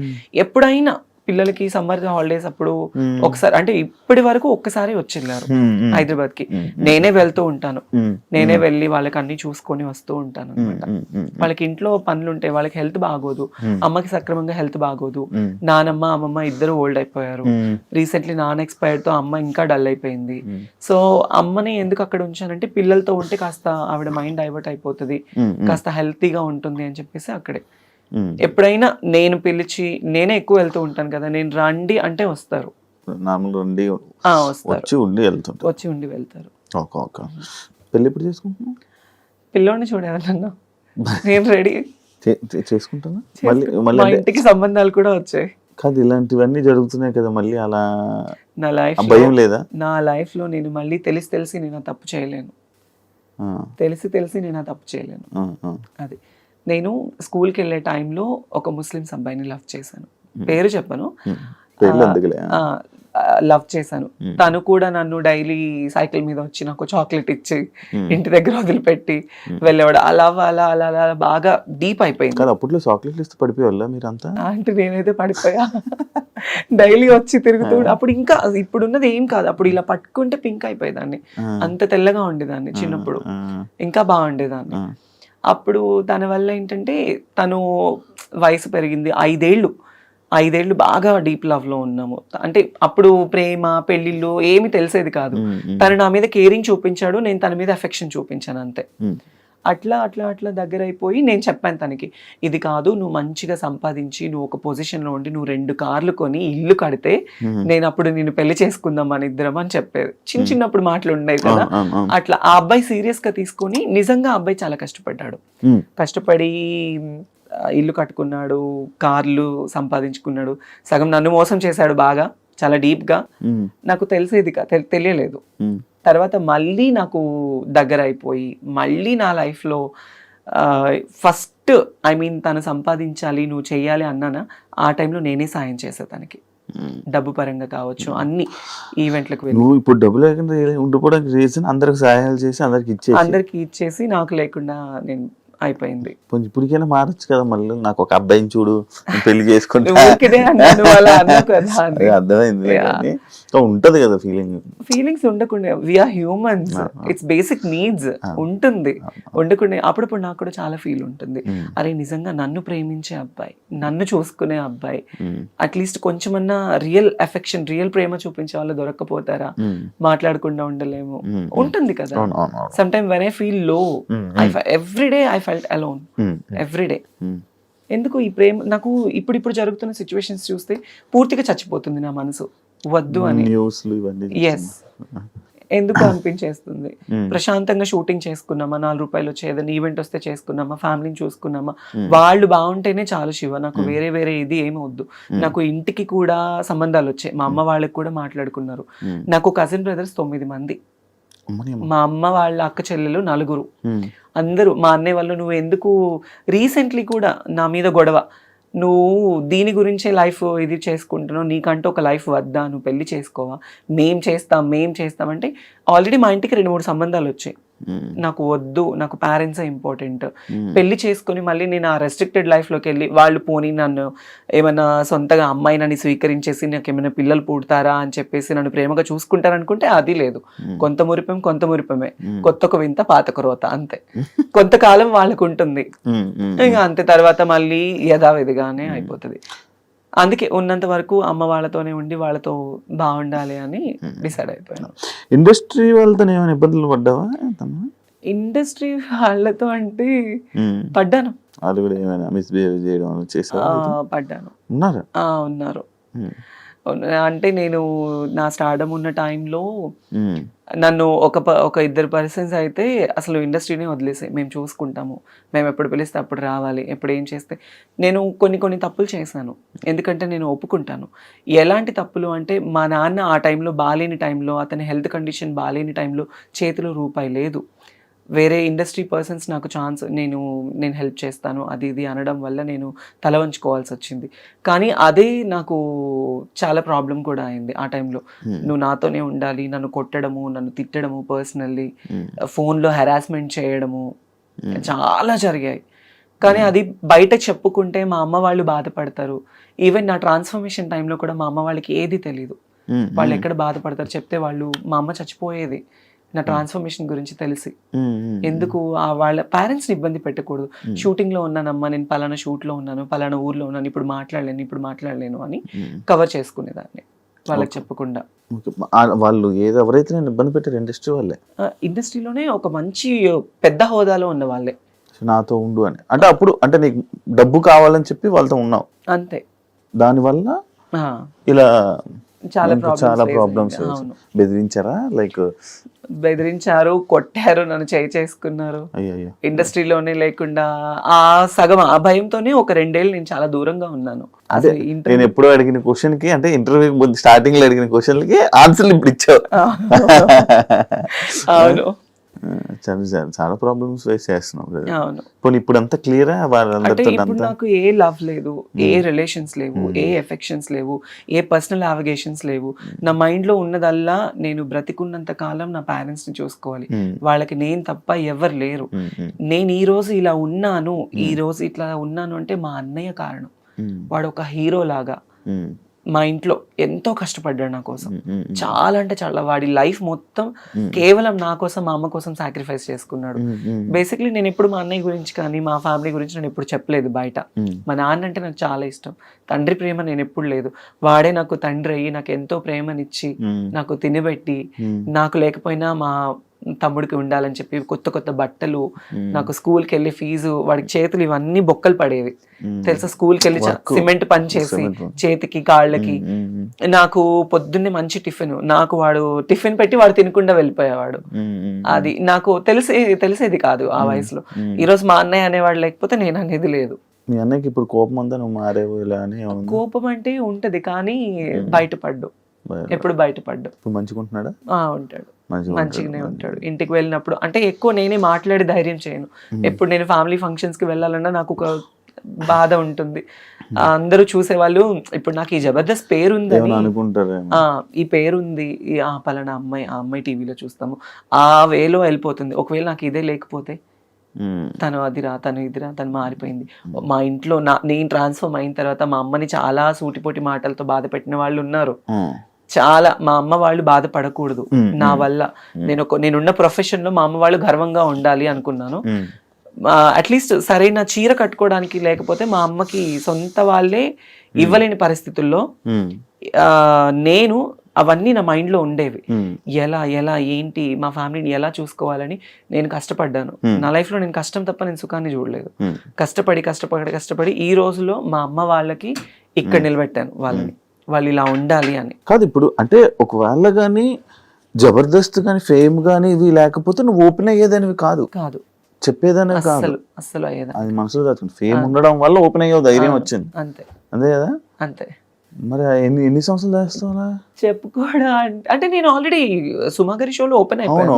ఎప్పుడైనా పిల్లలకి సమ్మర్ హాలిడేస్ అప్పుడు ఒకసారి, అంటే ఇప్పటి వరకు ఒక్కసారి వచ్చేళ్ళారు హైదరాబాద్ కి. నేనే వెళ్తూ ఉంటాను, నేనే వెళ్ళి వాళ్ళకి అన్ని చూసుకొని వస్తూ ఉంటాను అనమాట. వాళ్ళకి ఇంట్లో పనులు ఉంటాయి, వాళ్ళకి హెల్త్ బాగోదు, అమ్మకి సక్రమంగా హెల్త్ బాగోదు. నానమ్మ, అమ్మమ్మ ఇద్దరు ఓల్డ్ అయిపోయారు. రీసెంట్లీ నాన్న ఎక్స్పైర్డ్ తో అమ్మ ఇంకా డల్ అయిపోయింది. సో అమ్మని ఎందుకు అక్కడ ఉంచానంటే పిల్లలతో ఉంటే కాస్త ఆవిడ మైండ్ డైవర్ట్ అయిపోతుంది, కాస్త హెల్తీగా ఉంటుంది అని చెప్పేసి అక్కడే. ఎప్పుడైనా నేను పిలిచి, నేనే ఎక్కువ వెళ్తూ ఉంటాను కదా, నేను రండి అంటే వస్తారు, వచ్చి ఉండి వెళ్తారు. పెళ్లి ఎప్పుడు చేసుకుంటున్నా? పిల్లోని చూడాలన్నా నేను రెడీ చేసుకుంటాను. మా ఇంటికి సంబంధాలు కూడా వచ్చాయి. కాదు ఇలాంటివన్నీ జరుగుతున్నాయి కదా మళ్ళీ అలా నా లైఫ్ భయం లేదా? నా లైఫ్లో నేను మళ్ళీ తెలిసి నేను ఆ తప్పు చేయలేను. తెలిసి నేను ఆ తప్పు చేయలేను. అది నేను స్కూల్కి వెళ్ళే టైంలో ఒక ముస్లిమ్స్ అబ్బాయిని లవ్ చేశాను. పేరు చెప్పను, లవ్ చేశాను. తను కూడా నన్ను డైలీ సైకిల్ మీద వచ్చి నాకు చాక్లెట్ ఇచ్చి ఇంటి దగ్గర వదిలిపెట్టి వెళ్ళేవాడు. అలా అలా అలా అలా బాగా డీప్ అయిపోయింది. అప్పట్లో చాక్లెట్లు ఇస్తే పడిపోయేవాళ్ళ మీరంతా? అంటే నేనైతే పడిపోయా. డైలీ వచ్చి తిరుగుతూ అప్పుడు ఇంకా ఇప్పుడున్నది ఏం కాదు, అప్పుడు ఇలా పట్టుకుంటే పింక్ అయిపోయేదాన్ని, అంత తెల్లగా ఉండేదాన్ని చిన్నప్పుడు, ఇంకా బాగుండేదాన్ని. అప్పుడు తన వల్ల ఏంటంటే తను వయసు పెరిగింది, 5 ఏళ్ళు బాగా డీప్ లవ్ లో ఉన్నాము. అంటే అప్పుడు ప్రేమ పెళ్లిళ్ళు ఏమి తెలిసేది కాదు. తను నా మీద కేరింగ్ చూపించాడు, నేను తన మీద అఫెక్షన్ చూపించాను అంతే. అట్లా అట్లా అట్లా దగ్గర అయిపోయి నేను చెప్పాను తనకి, ఇది కాదు, నువ్వు మంచిగా సంపాదించి నువ్వు ఒక పొజిషన్ లో ఉండి నువ్వు 2 కార్లు కొని ఇల్లు కడితే నేను అప్పుడు నిన్ను పెళ్లి చేసుకుందాం మన ఇద్దరం అని చెప్పేది. చిన్నప్పుడు మాటలు ఉండేవి కదా అట్లా. ఆ అబ్బాయి సీరియస్ గా తీసుకొని నిజంగా ఆ అబ్బాయి చాలా కష్టపడ్డాడు. కష్టపడి ఇల్లు కట్టుకున్నాడు, కార్లు సంపాదించుకున్నాడు, సగం నన్ను మోసం చేశాడు బాగా, చాలా డీప్ గా. నాకు తెలియలేదు. తర్వాత మళ్ళీ నాకు దగ్గర అయిపోయి మళ్ళీ నా లైఫ్లో ఫస్ట్ తను సంపాదించాలి నువ్వు చెయ్యాలి అన్నానా, ఆ టైంలో నేనే సాయం చేసే తనకి, డబ్బు పరంగా కావచ్చు, అన్ని ఈవెంట్లకు వెళ్ళి. నువ్వు ఇప్పుడు డబ్బు లేకుండా ఉండిపోవడానికి రీజన్ అందరికి సహాయాలు చేసి అందరికి ఇచ్చేసి నాకు లేకుండా నేను అయిపోయింది. ఇప్పటికైనా మారచ్చు కదా, మళ్ళీ నాకు ఒక అబ్బాయిని చూడు పెళ్లి చేసుకుంటే అర్థమైంది. ఉంటది కదా ఫీలింగ్స్ ఉండకుండా, we are humans, it's basic needs ఉంటుంది. ఉండకుండా అప్పుడప్పుడు నాకు కూడా చాలా ఫీల్ ఉంటుంది, అరే నిజంగా నన్ను ప్రేమించే అబ్బాయి, నన్ను చూసుకునే అబ్బాయి, అట్లీస్ట్ కొంచెమన్నా రియల్ అఫెక్షన్, రియల్ ప్రేమ చూపించే వాళ్ళు దొరక్కపోతారా, మాట్లాడకుండా ఉండలేము, ఉంటుంది కదా. Some time when I feel low, every day I felt alone, every day. ఎందుకు ఈ ప్రేమ నాకు ఇప్పుడు జరుగుతున్న సిచ్యువేషన్స్ చూస్తే పూర్తిగా చచ్చిపోతుంది నా మనసు, వద్దు అని. ఎస్, ఎందుకు అనిపించేస్తుంది. ప్రశాంతంగా షూటింగ్ చేసుకున్నామా, 4 రూపాయలు వచ్చే ఏదైనా ఈవెంట్ వస్తే చేసుకున్నామా, ఫ్యామిలీని చూసుకున్నామా, వాళ్ళు బాగుంటేనే చాలు శివ, నాకు వేరే ఇది ఏమి వద్దు. నాకు ఇంటికి కూడా సంబంధాలు వచ్చాయి, మా అమ్మ వాళ్ళకి కూడా మాట్లాడుకున్నారు. నాకు కజిన్ బ్రదర్స్ 9 మంది, మా అమ్మ వాళ్ళ అక్క చెల్లెలు 4, అందరూ. మా అన్నయ్య వాళ్ళు, నువ్వు ఎందుకు రీసెంట్లీ కూడా నా మీద గొడవ, నువ్వు దీని గురించే లైఫ్ ఇది చేసుకుంటున్నావు, నీకంటూ ఒక లైఫ్ వద్దా, నువ్వు పెళ్లి చేసుకోవా, మేం చేస్తాం అంటే ఆల్రెడీ మా ఇంటికి 2-3 సంబంధాలు వచ్చాయి. నాకు వద్దు, నాకు పేరెంట్సే ఇంపార్టెంట్. పెళ్లి చేసుకుని మళ్ళీ నేను ఆ రెస్ట్రిక్టెడ్ లైఫ్లోకి వెళ్ళి వాళ్ళు పోనీ నన్ను ఏమన్నా సొంతగా అమ్మాయి నన్ను స్వీకరించేసి నాకు ఏమైనా పిల్లలు పుడతారా అని చెప్పేసి నన్ను ప్రేమగా చూసుకుంటారనుకుంటే అది లేదు. కొంత మురిపమే, కొత్తొక వింత పాతక రోత, అంతే. కొంతకాలం వాళ్ళకు ఉంటుంది, ఇంకా అంతే. తర్వాత మళ్ళీ యథావిధిగానే అయిపోతుంది. అందుకే ఉన్నంత వరకు అమ్మ వాళ్ళతోనే ఉండి వాళ్ళతో బాగుండాలి అని డిసైడ్ అయిపోయాను. ఇండస్ట్రీ వాళ్ళతో ఏమైనా ఇబ్బందులు పడ్డావా? ఇండస్ట్రీ వాళ్ళతో అంటే పడ్డాను. వాళ్ళు కూడా ఏమైనా మిస్బిహేవ్ చేయడం చేశారు? పడ్డాను. ఉన్నారు. అంటే నేను నా స్టార్డమ్ ఉన్న టైంలో నన్ను ఒక 2 పర్సన్స్ అయితే అసలు ఇండస్ట్రీనే వదిలేసాయి, మేము చూసుకుంటాము, మేము ఎప్పుడు పిలిస్తే అప్పుడు రావాలి, ఎప్పుడు ఏం చేస్తే. నేను కొన్ని తప్పులు చేశాను, ఎందుకంటే నేను ఒప్పుకుంటాను. ఎలాంటి తప్పులు అంటే, మా నాన్న ఆ టైంలో బాలేని టైంలో, అతని హెల్త్ కండిషన్ బాలేని టైంలో చేతిలో రూపాయి లేదు. వేరే ఇండస్ట్రీ పర్సన్స్ నాకు నేను హెల్ప్ చేస్తాను అది ఇది అనడం వల్ల నేను తల వంచుకోవాల్సి వచ్చింది. కానీ అదే నాకు చాలా ప్రాబ్లం కూడా అయింది ఆ టైంలో. నువ్వు నాతోనే ఉండాలి, నన్ను కొట్టడము, నన్ను తిట్టడము, పర్సనల్లీ ఫోన్లో హెరాస్మెంట్ చేయడము చాలా జరిగాయి. కానీ అది బయట చెప్పుకుంటే మా అమ్మ వాళ్ళు బాధపడతారు. ఈవెన్ నా ట్రాన్స్ఫర్మేషన్ టైంలో కూడా మా అమ్మ వాళ్ళకి ఏది తెలీదు, వాళ్ళు ఎక్కడ బాధపడతారు చెప్తే. మా అమ్మ చచ్చిపోయేది నా ట్రాన్స్ఫర్మేషన్ గురించి తెలిసి. ఎందుకు వాళ్ళ పేరెంట్స్ని ఇబ్బంది పెట్టకూడదు. షూటింగ్లో ఉన్నానమ్మా, నేను పలానా షూట్లో ఉన్నాను, పలానా ఊర్లో ఉన్నాను, ఇప్పుడు మాట్లాడలేను అని కవర్ చేసుకునేదాన్ని వాళ్ళకి చెప్పకుండా. వాళ్ళు ఎవరైతే నేను ఇబ్బంది పెట్టారు ఇండస్ట్రీలోనే ఒక మంచి పెద్ద హోదాలో ఉన్న వాళ్ళే నాతో ఉండు అని. అంటే అప్పుడు అంటే నీకు డబ్బు కావాలని చెప్పి వాళ్ళతో ఉన్నావు అంతే. దానివల్ల ఇలా చాలా ప్రాబ్లమ్స్ బెదిరించారా? లైక్ బెదిరించారు, కొట్టారు, నన్ను చేసుకున్నారు. అయ్యో. ఇండస్ట్రీలోనే లేకుండా ఆ సగం ఆ భయంతోనే ఒక 2 ఏళ్ళు నేను చాలా దూరంగా ఉన్నాను. అదే అసలు నేను ఎప్పుడు అడిగిన క్వశ్చన్ కి, అంటే ఇంటర్వ్యూ ముందు స్టార్టింగ్ లో అడిగిన క్వశ్చన్లకి ఆన్సర్లు ఇప్పుడు ఇచ్చావు. అవును చాలా ప్రాబ్లమ్స్ ఫేస్ చేస్తున్నాం కదా. అవును. పోనీ ఇప్పుడు అంతా క్లియరా అంటే వాళ్ళందరితో ఇప్పుడు నాకు ఏ లవ్ లేదు, ఏ రిలేషన్స్ లేవు, ఏ ఎఫెక్షన్స్ లేవు, ఏ పర్సనల్ అవగేషన్స్ లేవు. నా మైండ్ లో ఉన్నదల్లా నేను బ్రతికున్నంత కాలం నా పేరెంట్స్ ని చూసుకోవాలి, వాళ్ళకి నేను తప్ప ఎవరు లేరు. నేను ఈ రోజు ఇలా ఉన్నాను, ఈ రోజు ఇట్లా ఉన్నాను అంటే మా అన్నయ్య కారణం. వాడు ఒక హీరో లాగా మా ఇంట్లో ఎంతో కష్టపడ్డాడు నా కోసం. చాలా అంటే చాలా, వాడి లైఫ్ మొత్తం కేవలం నా కోసం, మా అమ్మ కోసం సాక్రిఫైస్ చేసుకున్నాడు. బేసిక్లీ నేను ఎప్పుడు మా అన్నయ్య గురించి కానీ మా ఫ్యామిలీ గురించి నేను ఎప్పుడు చెప్పలేదు బయట. మా నాన్న అంటే నాకు చాలా ఇష్టం, తండ్రి ప్రేమ నేను ఎప్పుడు లేదు. వాడే నాకు తండ్రి అయ్యి నాకు ఎంతో ప్రేమనిచ్చి నాకు తినబెట్టి, నాకు లేకపోయినా మా తమ్ముడికి ఉండాలని చెప్పి కొత్త కొత్త బట్టలు, నాకు స్కూల్కి వెళ్ళి ఫీజు, వాడికి చేతులు ఇవన్నీ బొక్కలు పడేవి తెలుసా. స్కూల్కి వెళ్ళి సిమెంట్ పని చేసి చేతికి కాళ్ళకి, నాకు పొద్దున్నే మంచి టిఫిన్, నాకు వాడు టిఫిన్ పెట్టి వాడు తినకుండా వెళ్ళిపోయేవాడు. అది నాకు తెలిసేది కాదు ఆ వయసులో. ఈ రోజు మా అన్నయ్య అనేవాడు లేకపోతే నేను అనేది లేదు. మీ అన్నయ్యకి ఇప్పుడు కోపం అంతా నువ్వు మారేవు ఇలా అని? కోపం అంటే ఉంటది కానీ బయటపడ్డు, ఎప్పుడు బయటపడ్డు. మంచిగా ఉంటున్నాడా? ఉంటాడు, మంచిగానే ఉంటాడు. ఇంటికి వెళ్ళినప్పుడు అంటే ఎక్కువ నేనే మాట్లాడి ధైర్యం చేయను. ఎప్పుడు నేను ఫ్యామిలీ ఫంక్షన్స్ కి వెళ్ళాలన్నా నాకు ఒక బాధ ఉంటుంది. అందరూ చూసేవాళ్ళు ఇప్పుడు నాకు ఈ జబర్దస్త్ పేరు ఉంది అనుకుంటారు, ఈ పేరు ఉంది, ఆ పలానా అమ్మాయి, ఆ అమ్మాయి టీవీలో చూస్తాము, ఆ వేలో వెళ్ళిపోతుంది. ఒకవేళ నాకు ఇదే లేకపోతే తను అదిరా, తను ఇదిరా, తను మారిపోయింది. మా ఇంట్లో నేను ట్రాన్స్ఫర్మ్ అయిన తర్వాత మా అమ్మని చాలా సూటిపోటి మాటలతో బాధ పెట్టిన వాళ్ళు ఉన్నారు. చాలా మా అమ్మ వాళ్ళు బాధపడకూడదు నా వల్ల. నేనున్న ప్రొఫెషన్ లో మా అమ్మ వాళ్ళు గర్వంగా ఉండాలి అనుకున్నాను. అట్లీస్ట్ సరైన చీర కట్టుకోవడానికి లేకపోతే మా అమ్మకి సొంత వాళ్ళే ఇవ్వలేని పరిస్థితుల్లో నేను అవన్నీ నా మైండ్ లో ఉండేవి. ఎలా ఏంటి మా ఫ్యామిలీని ఎలా చూసుకోవాలని నేను కష్టపడ్డాను. నా లైఫ్ లో నేను కష్టం తప్ప నేను సుఖాన్ని చూడలేదు. కష్టపడి ఈ రోజులో మా అమ్మ వాళ్ళకి ఇక్కడ నిలబెట్టాను వాళ్ళని, వాళ్ళు ఇలా ఉండాలి అని. కాదు ఇప్పుడు అంటే ఒకవేళ గానీ జబర్దస్త్ కానీ ఫేమ్ కానీ ఇవి లేకపోతే నువ్వు ఓపెన్ అయ్యేదానివి కాదు, చెప్పేదానివి కాదు, అస్సలు అయ్యేదా. అది మనసులో దాచుకుంది. ఫేమ్ ఉండడం వల్ల ఓపెన్ అయ్యే ధైర్యం వచ్చింది, అంతే కదా. అంతే. మరి ఎన్ని సంవత్సరాలు చేస్తావా చెప్పుకోవడం అంటే నేను ఆల్రెడీ సుమాగరి షోలో ఓపెన్ అయిపోయాను.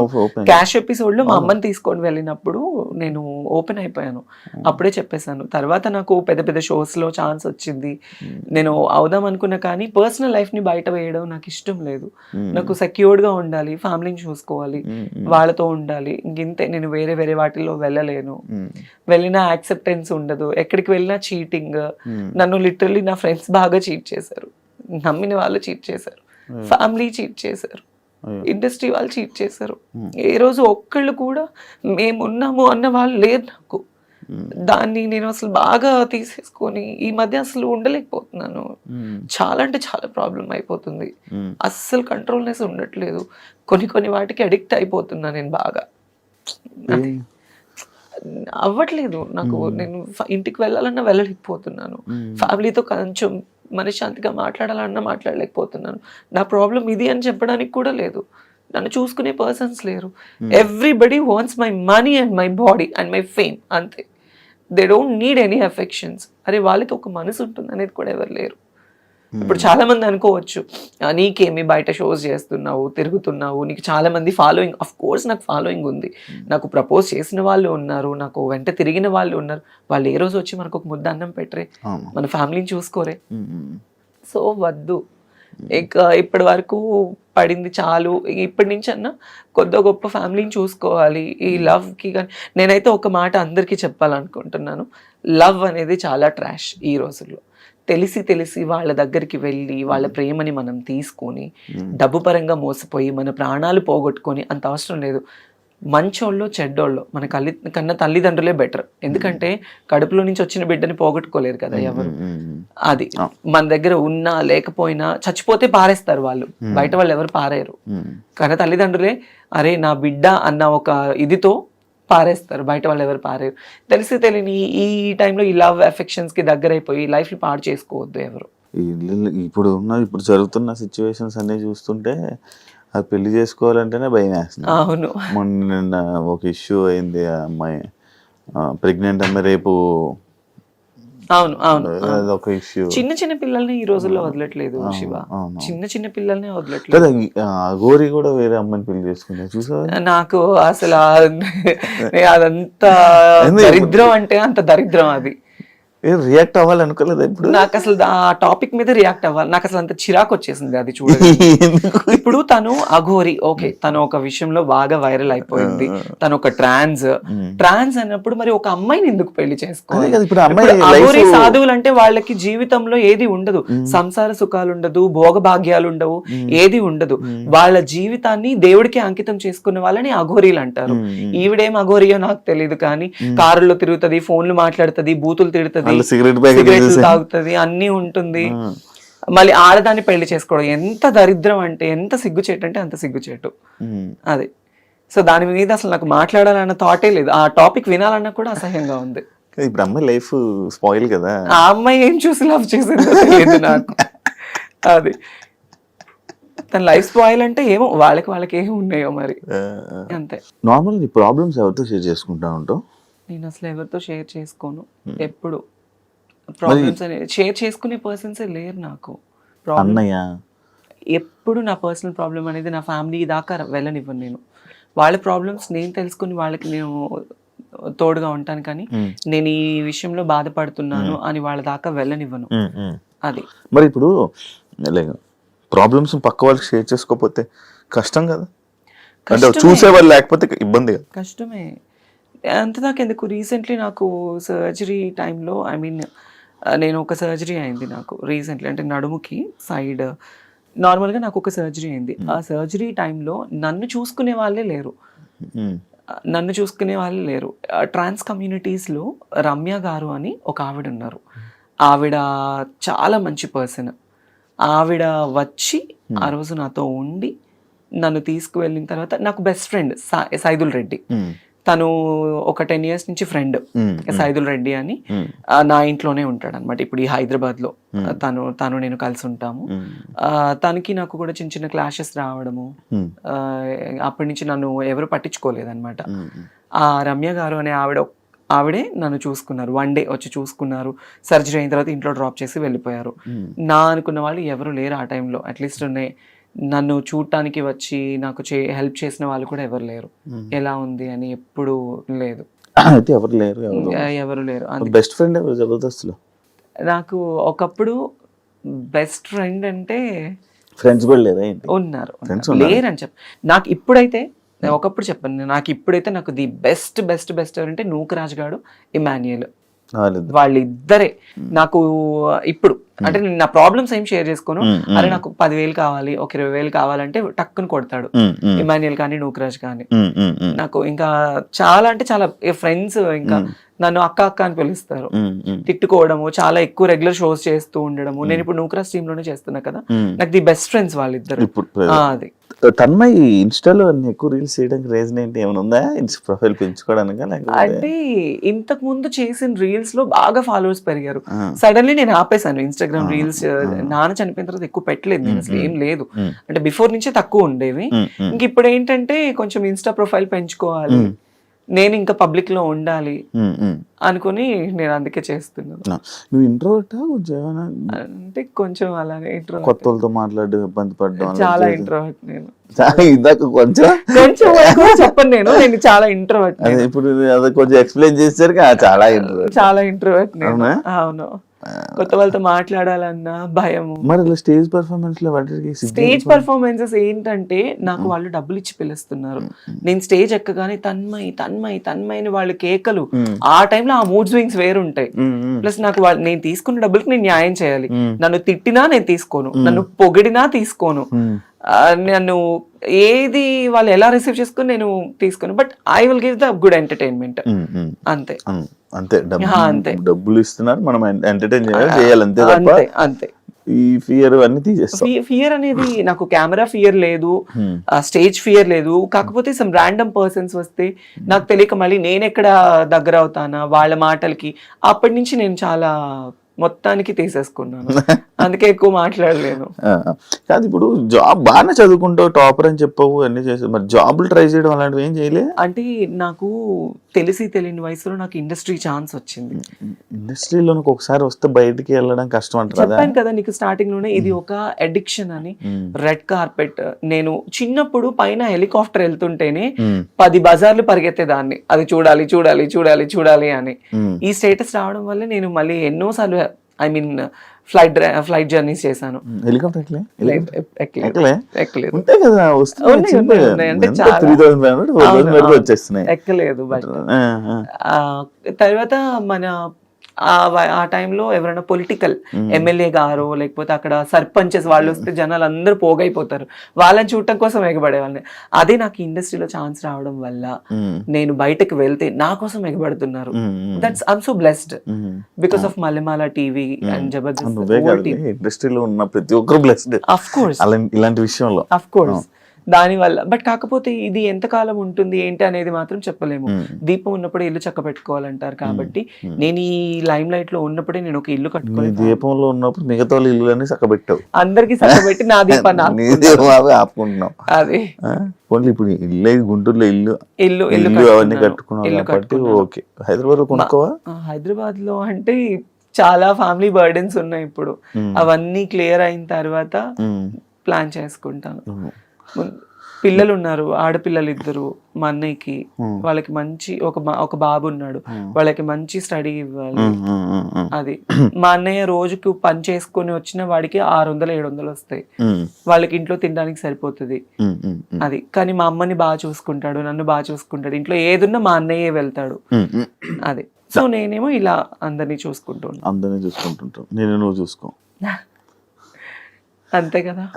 క్యాష్ ఎపిసోడ్ లో మా అమ్మని తీసుకొని వెళ్ళినప్పుడు నేను ఓపెన్ అయిపోయాను, అప్పుడే చెప్పేశాను. తర్వాత నాకు పెద్ద పెద్ద షోస్ లో ఛాన్స్ వచ్చింది, నేను అవుదాం అనుకున్నా. కానీ పర్సనల్ లైఫ్ ని బయట వేయడం నాకు ఇష్టం లేదు. నాకు సెక్యూర్డ్ గా ఉండాలి, ఫ్యామిలీని చూసుకోవాలి, వాళ్ళతో ఉండాలి. ఇంతే, నేను వేరే వాటిల్లో వెళ్ళలేను. వెళ్ళినా యాక్సెప్టెన్స్ ఉండదు, ఎక్కడికి వెళ్ళినా చీటింగ్. నన్ను లిటరల్లీ నా ఫ్రెండ్స్ బాగా చీట్ చేశారు, నమ్మిన వాళ్ళు చీట్ చేశారు, ఫ్యామిలీ చీట్ చేశారు, ఇండస్ట్రీ వాళ్ళు చీట్ చేశారు. ఏ రోజు ఒక్కళ్ళు కూడా మేమున్నాము అన్న వాళ్ళు లేరు నాకు. దాన్ని నేను అసలు బాగా తీసేసుకొని ఈ మధ్య అసలు ఉండలేకపోతున్నాను. చాలా అంటే చాలా ప్రాబ్లం అయిపోతుంది, అస్సలు కంట్రోల్నెస్ ఉండట్లేదు. కొన్ని వాటికి అడిక్ట్ అయిపోతున్నా నేను బాగా. అవ్వట్లేదు నాకు, నేను ఇంటికి వెళ్ళాలన్నా వెళ్ళలేకపోతున్నాను, ఫ్యామిలీతో కొంచెం మనశ్శాంతిగా మాట్లాడాలన్నా మాట్లాడలేకపోతున్నాను. నా ప్రాబ్లం ఇది అని చెప్పడానికి కూడా లేదు, నన్ను చూసుకునే పర్సన్స్ లేరు. Everybody wants my money and my body and my fame, అంతే. They don't need any affections. అరే వాళ్ళకి ఒక మనసు ఉంటుంది అనేది కూడా ఎవరు లేరు. ఇప్పుడు చాలా మంది అనుకోవచ్చు, నీకేమి బయట షోస్ చేస్తున్నావు, తిరుగుతున్నావు, నీకు చాలా మంది ఫాలోయింగ్. అఫ్ కోర్స్ నాకు ఫాలోయింగ్ ఉంది, నాకు ప్రపోజ్ చేసిన వాళ్ళు ఉన్నారు, నాకు వెంట తిరిగిన వాళ్ళు ఉన్నారు. వాళ్ళు ఏ రోజు వచ్చి మనకు ఒక ముద్ద అన్నం పెట్టరే, మన ఫ్యామిలీని చూసుకోరే. సో వద్దు, ఇప్పటి వరకు పడింది చాలు. ఇప్పటి నుంచి అన్నా కొద్ది గొప్ప ఫ్యామిలీని చూసుకోవాలి. ఈ లవ్కి కానీ నేనైతే ఒక మాట అందరికీ చెప్పాలనుకుంటున్నాను, లవ్ అనేది చాలా ట్రాష్ ఈ రోజుల్లో. తెలిసి వాళ్ళ దగ్గరికి వెళ్ళి వాళ్ళ ప్రేమని మనం తీసుకొని డబ్బు పరంగా మోసపోయి మన ప్రాణాలు పోగొట్టుకొని అంత అవసరం లేదు. మంచోళ్ళు చెడ్డోళ్ళు మన కన్నా తల్లిదండ్రులే బెటర్. ఎందుకంటే కడుపులో నుంచి వచ్చిన బిడ్డని పోగొట్టుకోలేరు కదా ఎవరు. అది మన దగ్గర ఉన్నా లేకపోయినా చచ్చిపోతే పారేస్తారు వాళ్ళు, బయట వాళ్ళు ఎవరు పారేరు. కన్నా తల్లిదండ్రులే అరే నా బిడ్డ అన్న ఒక ఇదితో పారేస్తారు, బయట వాళ్ళు ఎవరు పారేరు. తెలియని ఈ టైంలో ఈ లవ్ అఫెక్షన్స్ కి దగ్గరైపోయి లైఫ్ ని పాడు చేసుకోవద్దు ఎవరు. ఇప్పుడు జరుగుతున్న సిచ్యువేషన్స్ అన్ని చూస్తుంటే అది పెళ్లి చేసుకోవాలంటేనే భయం వేస్తుంది. అవును. మొన్న ఒక ఇష్యూ అయింది, ఆ అమ్మాయి ప్రెగ్నెంట్ అమ్మాయి, రేపు అవును అవును అవును. అదొక ఇష్యూ. చిన్న చిన్న పిల్లల్ని ఈ రోజుల్లో వదలట్లేదు శివ. అవును. చిన్న చిన్న పిల్లల్ని కదా వదలట్లేదు. అఘోరి కూడా వేరే అమ్మాయిని పెళ్లి చేసుకున్నా చూసావా? నాకు అసలు అదంతా ఎందుకు? దరిద్రం అంటే అంత దరిద్రం అది. రియాక్ట్ అవ్వాలనుకోలేదు ఇప్పుడు. నాకు అసలు ఆ టాపిక్ మీద రియాక్ట్ అవ్వాలి, నాకు అసలు అంత చిరాకు వచ్చేసింది అది చూడగా. ఎందుకు? ఇప్పుడు తను అఘోరి, ఓకే, తను ఒక విషయంలో బాగా వైరల్ అయిపోయింది, తను ఒక ట్రాన్స్ అన్నప్పుడు మరి ఒక అమ్మాయిని ఎందుకు పెళ్లి అదే చేసుకోవాలి? కదా ఇప్పుడు అమ్మాయి ఇప్పుడు అఘోరి life- సాధువులు అంటే వాళ్ళకి జీవితంలో ఏది ఉండదు, సంసార సుఖాలు ఉండదు, భోగ భాగ్యాలు ఉండవు, ఏది ఉండదు. వాళ్ళ జీవితాన్ని దేవుడికి అంకితం చేసుకున్న వాళ్ళని అఘోరీలు అంటారు. ఈవిడేం అఘోరియో నాకు తెలియదు, కానీ కారులో తిరుగుతది, ఫోన్లు మాట్లాడుతది, బూతులు తిడుతది, సిగరెట్ సిగరెట్లు తాగుతుంది, అన్ని ఉంటుంది. మళ్ళీ ఆడదాన్ని పెళ్లి చేసుకోవడం ఎంత దరిద్రం అంటే, ఎంత సిగ్గుచేటు అంటే అంత సిగ్గుచేటు అది. సో దాని మీద అసలు నాకు మాట్లాడాలన్న థాటే లేదు, ఆ టాపిక్ వినాలన్నా కూడా అసహ్యంగా ఉంది. ఇప్పుడు అమ్మాయి లైఫ్ స్పాయిల్ కదా. ఆ అమ్మాయి ఏం చూసి లవ్ చేసిందో తెలియదు నాకు. అది తన లైఫ్ స్పాయిల్ అంటే ఏమో వాళ్ళకి ఏమి ఉన్నాయో మరి, అంతే. నార్మల్ నీ ప్రాబ్లమ్స్ ఎవరితో షేర్ చేసుకుంటా ఉంటావు? నేను అసలు ఎవరితో షేర్ చేసుకోను ఎప్పుడు. ప్రాబ్లమ్స్ అనేది షేర్ చేసుకునే పర్సన్సే లేరు నాకు. అన్నయ్య ఎప్పుడు నా పర్సనల్ ప్రాబ్లం అనేది నా ఫ్యామిలీ దాకా వెళ్ళనివ్వను నేను. వాళ్ళ ప్రాబ్లమ్స్ నేను తెలుసుకుని వాళ్ళకి నేను తోడుగా ఉంటాను, కానీ నేను ఈ విషయంలో బాధపడుతున్నాను అని వాళ్ళ దాకా వెళ్ళనివ్వను. అది మరి ఇప్పుడు ప్రాబ్లమ్స్ పక్క వాళ్ళకి షేర్ చేసుకోకపోతే కష్టం కదా, అంటే చూసేవాళ్ళు లేకపోతే ఇబ్బంది కదా. కష్టమే. అంతదాకా ఎందుకు, రీసెంట్లీ నాకు సర్జరీ టైంలో, ఐ మీన్ నేను ఒక సర్జరీ అయింది నాకు రీసెంట్లీ, అంటే నడుముకి సైడ్ నార్మల్గా నాకు ఒక సర్జరీ అయింది. ఆ సర్జరీ టైంలో నన్ను చూసుకునే వాళ్ళే లేరు, ట్రాన్స్ కమ్యూనిటీస్లో రమ్య గారు అని ఒక ఆవిడ ఉన్నారు. ఆవిడ చాలా మంచి పర్సన్. ఆవిడ వచ్చి ఆ రోజు నాతో ఉండి నన్ను తీసుకువెళ్ళిన తర్వాత, నాకు బెస్ట్ ఫ్రెండ్ సైదుల్ రెడ్డి, తను ఒక 10 years నుంచి ఫ్రెండ్, సైదుల్ రెడ్డి అని, నా ఇంట్లోనే ఉంటాడు అనమాట. ఇప్పుడు ఈ హైదరాబాద్ లో తను నేను కలిసి ఉంటాము. తనకి నాకు కూడా చిన్న చిన్న క్లాషెస్ రావడము, అప్పటి నుంచి నన్ను ఎవరు పట్టించుకోలేదన్నమాట. ఆ రమ్య గారు అనే ఆవిడే నన్ను చూసుకున్నారు, 1 day వచ్చి చూసుకున్నారు. సర్జరీ అయిన తర్వాత ఇంట్లో డ్రాప్ చేసి వెళ్ళిపోయారు. నా అనుకున్న వాళ్ళు ఎవరు లేరు ఆ టైంలో, అట్లీస్ట్ నన్ను చూడటానికి వచ్చి నాకు హెల్ప్ చేసిన వాళ్ళు కూడా ఎవరు లేరు. ఎలా ఉంది అని ఎప్పుడు లేదు, అయితే ఎవరు లేరు. బెస్ట్ ఫ్రెండ్ ఎవరు జబర్దస్త్లో? నాకు ఒకప్పుడు బెస్ట్ ఫ్రెండ్ అంటే ఫ్రెండ్స్ కూడా లేరా? ఉన్నారు, లేరని చెప్ప. నాకు ఇప్పుడైతే, ఒకప్పుడు చెప్పాను, నాకు ఇప్పుడైతే నాకు ది బెస్ట్ ఎవరంటే నూకరాజ్ గాడు, ఇమాన్యుయల్, వాళ్ళిద్దరే నాకు ఇప్పుడు. అంటే నేను నా ప్రాబ్లమ్స్ ఏం షేర్ చేసుకోను, అరే నాకు 10,000 కావాలి, ఒక 20,000 కావాలంటే టక్కుని కొడతాడు ఇమాన్యుయల్ కానీ నూకరాజ్ కానీ. నాకు ఇంకా చాలా అంటే చాలా ఫ్రెండ్స్, ఇంకా నన్ను అక్క అని పిలుస్తారు, తిట్టుకోవడము, చాలా ఎక్కువ రెగ్యులర్ షోస్ చేస్తూ ఉండడము. నేను ఇప్పుడు నూకరాజ్ టీమ్ లోనే చేస్తున్నా కదా, నాకు ది బెస్ట్ ఫ్రెండ్స్ వాళ్ళిద్దరు. అది తన్మయ్ ఇన్స్టాలో ఎక్కువ రీల్స్ చేయడానికి రీజన్ ఏంటి, ఏమైనా ఉందా? ప్రొఫైల్ పెంచుకోవడానికి? అంటే ఇంతకు ముందు చేసిన రీల్స్ లో బాగా ఫాలోవర్స్ పెరిగారు, సడన్లీ నేను ఆపేసాను ఇన్స్టాగ్రామ్ రీల్స్. నాన్న చనిపోయిన తర్వాత ఎక్కువ పెట్టలేదు నేను, అసలు ఏం లేదు. అంటే బిఫోర్ నుంచే తక్కువ ఉండేవి. ఇంక ఇప్పుడు ఏంటంటే కొంచెం ఇన్స్టా ప్రొఫైల్ పెంచుకోవాలి, నేను ఇంకా పబ్లిక్ లో ఉండాలి అనుకుని నేను అందుకే చేస్తున్నాను. నువ్వు ఇంట్రోవర్టా అంటే కొంచెం అలాగే ఇంట్రోవర్ట్, కొత్త వాళ్ళతో మాట్లాడడం ఇబ్బంది పడడం? చాలా ఇంట్రోవర్ట్ నేను. ఇందాక కొంచెం చెప్పను నేను చాలా ఇంట్రోవర్ట్. ఇప్పుడు అది కొంచెం ఎక్స్ప్లెయిన్ చేశారు, చాలా ఇంట్రోవర్ట్ నేను. అవును, కొత్త వాళ్ళతో మాట్లాడాలన్నా భయము. మరి స్టేజ్ పర్ఫార్మెన్స్ లో స్టేజ్ పర్ఫార్మెన్సెస్ ఏంటంటే, నాకు వాళ్ళు డబ్బులు ఇచ్చి పిలుస్తున్నారు, నేను స్టేజ్ ఎక్కగానే తన్మయ్ అని వాళ్ళు కేకలు. ఆ టైంలో ఆ మూడ్ స్వింగ్స్ వేరుంటాయి. ప్లస్ నాకు నేను తీసుకున్న డబ్బులకి నేను న్యాయం చేయాలి. నన్ను తిట్టినా నేను తీసుకోను, నన్ను పొగిడినా తీసుకోను, నన్ను ఏది వాళ్ళు ఎలా రిసీవ్ చేసుకుని నేను తీసుకోను. But I will give the good entertainment, అంతే. అంతే, డబ్బులు ఇస్తున్నారు, మనం ఎంటర్టైన్ చేయాలి, అంతే. ఈ ఫియర్ అన్ని తీసేస్తాం. ఫియర్ అనేది నాకు కెమెరా ఫియర్ లేదు, స్టేజ్ ఫియర్ లేదు. కాకపోతే సమ్ ర్యాండమ్ పర్సన్స్ వస్తే నాకు తెలియక మళ్ళీ నేను ఎక్కడ దగ్గర అవుతానా వాళ్ళ మాటలకి, అప్పటి నుంచి నేను చాలా మొత్తానికి తీసేసుకున్నాను. అందుకే ఎక్కువ మాట్లాడలేను. కాదు, ఇప్పుడు జాబ్ బాగానే చదువుకుంటావు, టాపర్ అని చెప్పవు, అన్ని చేసావు, మరి జాబులు ట్రై చేయడం అలాంటివి ఏం చేయలే? అంటే నాకు తెలియని వయసులో నాకు ఇండస్ట్రీ ఛాన్స్ వచ్చింది. ఇండస్ట్రీలో ఒకసారి వస్తే బయటికి వెళ్ళడం కష్టం అంటారు. చెప్పాను కదా నీకు స్టార్టింగ్ లోనే, ఇది ఒక అడిక్షన్ అని. రెడ్ కార్పెట్, నేను చిన్నప్పుడు పైన హెలికాప్టర్ వెళ్తుంటేనే 10 బజార్లు పరిగెత్తేదాన్ని, అది చూడాలి చూడాలి చూడాలి చూడాలి అని. ఈ స్టేటస్ రావడం వల్ల నేను మళ్ళీ ఎన్నోసార్లు ఫ్లైట్ జర్నీస్ చేశాను. హెలికాప్టర్ ఎక్కలేదు, ఉంటాయి కదా, అంటే చాలా 3,500 వచ్చేస్తున్నాయి, ఎక్కలేదు. బట్ తర్వాత మన ఆ టైంలో ఎవరైనా పొలిటికల్ ఎమ్మెల్యే గారు లేకపోతే అక్కడ సర్పంచెస్ వాళ్ళు వస్తే జనాలు అందరూ పోగైపోతారు, వాళ్ళని చూడటం కోసం ఎగబడేవాళ్ళని. అదే నాకు ఇండస్ట్రీలో ఛాన్స్ రావడం వల్ల నేను బయటకు వెళ్తే నా కోసం ఎగబడుతున్నారు. That's I'm so blessed because of Mallemala TV and Jabardasth. ఇండస్ట్రీలో ఉన్న ప్రతి ఒక్కరు బ్లెస్డ్ ఆఫ్ కోర్స్ ఇలాంటి విషయంలో, ఆఫ్ కోర్స్. దాని వల్ల బట్ కాకపోతే ఇది ఎంతకాలం ఉంటుంది ఏంటి అనేది మాత్రం చెప్పలేము. దీపం ఉన్నప్పుడు ఇల్లు చక్క పెట్టుకోవాలంటారు కాబట్టి నేను ఈ లైమ్ లైట్ లో ఉన్నప్పుడే నేను ఒక ఇల్లు కట్టుకోవాలి. దీపంలో ఉన్నప్పుడు మిగతా వాళ్ళ ఇల్లు చక్కబెట్టావు, అందరికి చక్కబెట్టి నా దీపాన్ని ఆపుకుంటున్నావు. అదే ఓన్లీ ఇప్పుడు ఇల్లు గుంటూరులో ఇల్లు అవన్నీ కట్టుకున్నావు కాబట్టి ఓకే. హైదరాబాద్ లో కొనుక్కోవా? హైదరాబాద్ లో అంటే చాలా ఫ్యామిలీ బర్డెన్స్ ఉన్నాయి ఇప్పుడు, అవన్నీ క్లియర్ అయిన తర్వాత ప్లాన్ చేసుకుంటాను. పిల్లలు ఉన్నారు, ఆడపిల్లలు 2 మా అన్నయ్యకి. వాళ్ళకి మంచి ఒక బాబు ఉన్నాడు, వాళ్ళకి మంచి స్టడీ ఇవ్వాలి. అది మా అన్నయ్య రోజుకు పని చేసుకుని వచ్చిన వాడికి 600-700 వస్తాయి, వాళ్ళకి ఇంట్లో తినడానికి సరిపోతుంది. అది కానీ మా అమ్మని బాగా చూసుకుంటాడు, నన్ను బాగా చూసుకుంటాడు, ఇంట్లో ఏదున్నా మా అన్నయ్యే వెళ్తాడు. అది సో నేనేమో ఇలా అందరినీ చూసుకుంటుంటాను. నేను నువ్వు చూసుకో, అంతే కదా.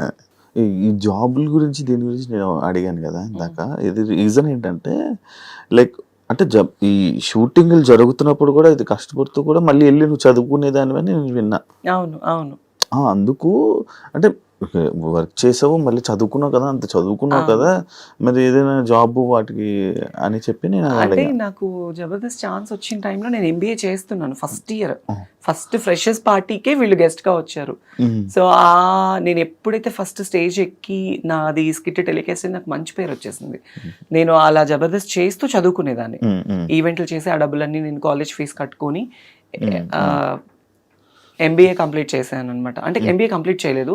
ఈ జాబుల గురించి దీని గురించి నేను అడిగాను కదా ఇందాక. ఇది రీజన్ ఏంటంటే లైక్ అంటే ఈ షూటింగ్లు జరుగుతున్నప్పుడు కూడా ఇది కష్టపడుతూ కూడా మళ్ళీ వెళ్ళి నువ్వు చదువుకునేదానివని నేను విన్నా. అవును. అందుకు అంటే వర్క్ చేసావు, మళ్ళీ చదువుకున్నావు కదా, అంత చదువుకున్నావు కదా, మరి ఏదైనా జాబ్ వాటికి అని చెప్పి నేను అంటే నాకు జబర్దస్త్ ఛాన్స్ వచ్చిన టైంలో నేను ఎంబీఏ చేస్తున్నాను ఫస్ట్ ఇయర్. ఫస్ట్ ఫ్రెషర్స్ పార్టీకే వీళ్ళు గెస్ట్ గా వచ్చారు. సో నేను ఎప్పుడైతే ఫస్ట్ స్టేజ్ ఎక్కి నాది స్కిట్ టెలికాస్ట్ నాకు మంచి పేరు వచ్చేసింది. నేను అలా జబర్దస్త్ చేస్తూ చదువుకునేదాన్ని, ఈవెంట్లు చేసి ఆ డబ్బులన్నీ నేను కాలేజ్ ఫీజు కట్టుకొని ఎంబీఏ కంప్లీట్ చేశాను అనమాట. అంటే ఎంబీఏ కంప్లీట్ చేయలేదు,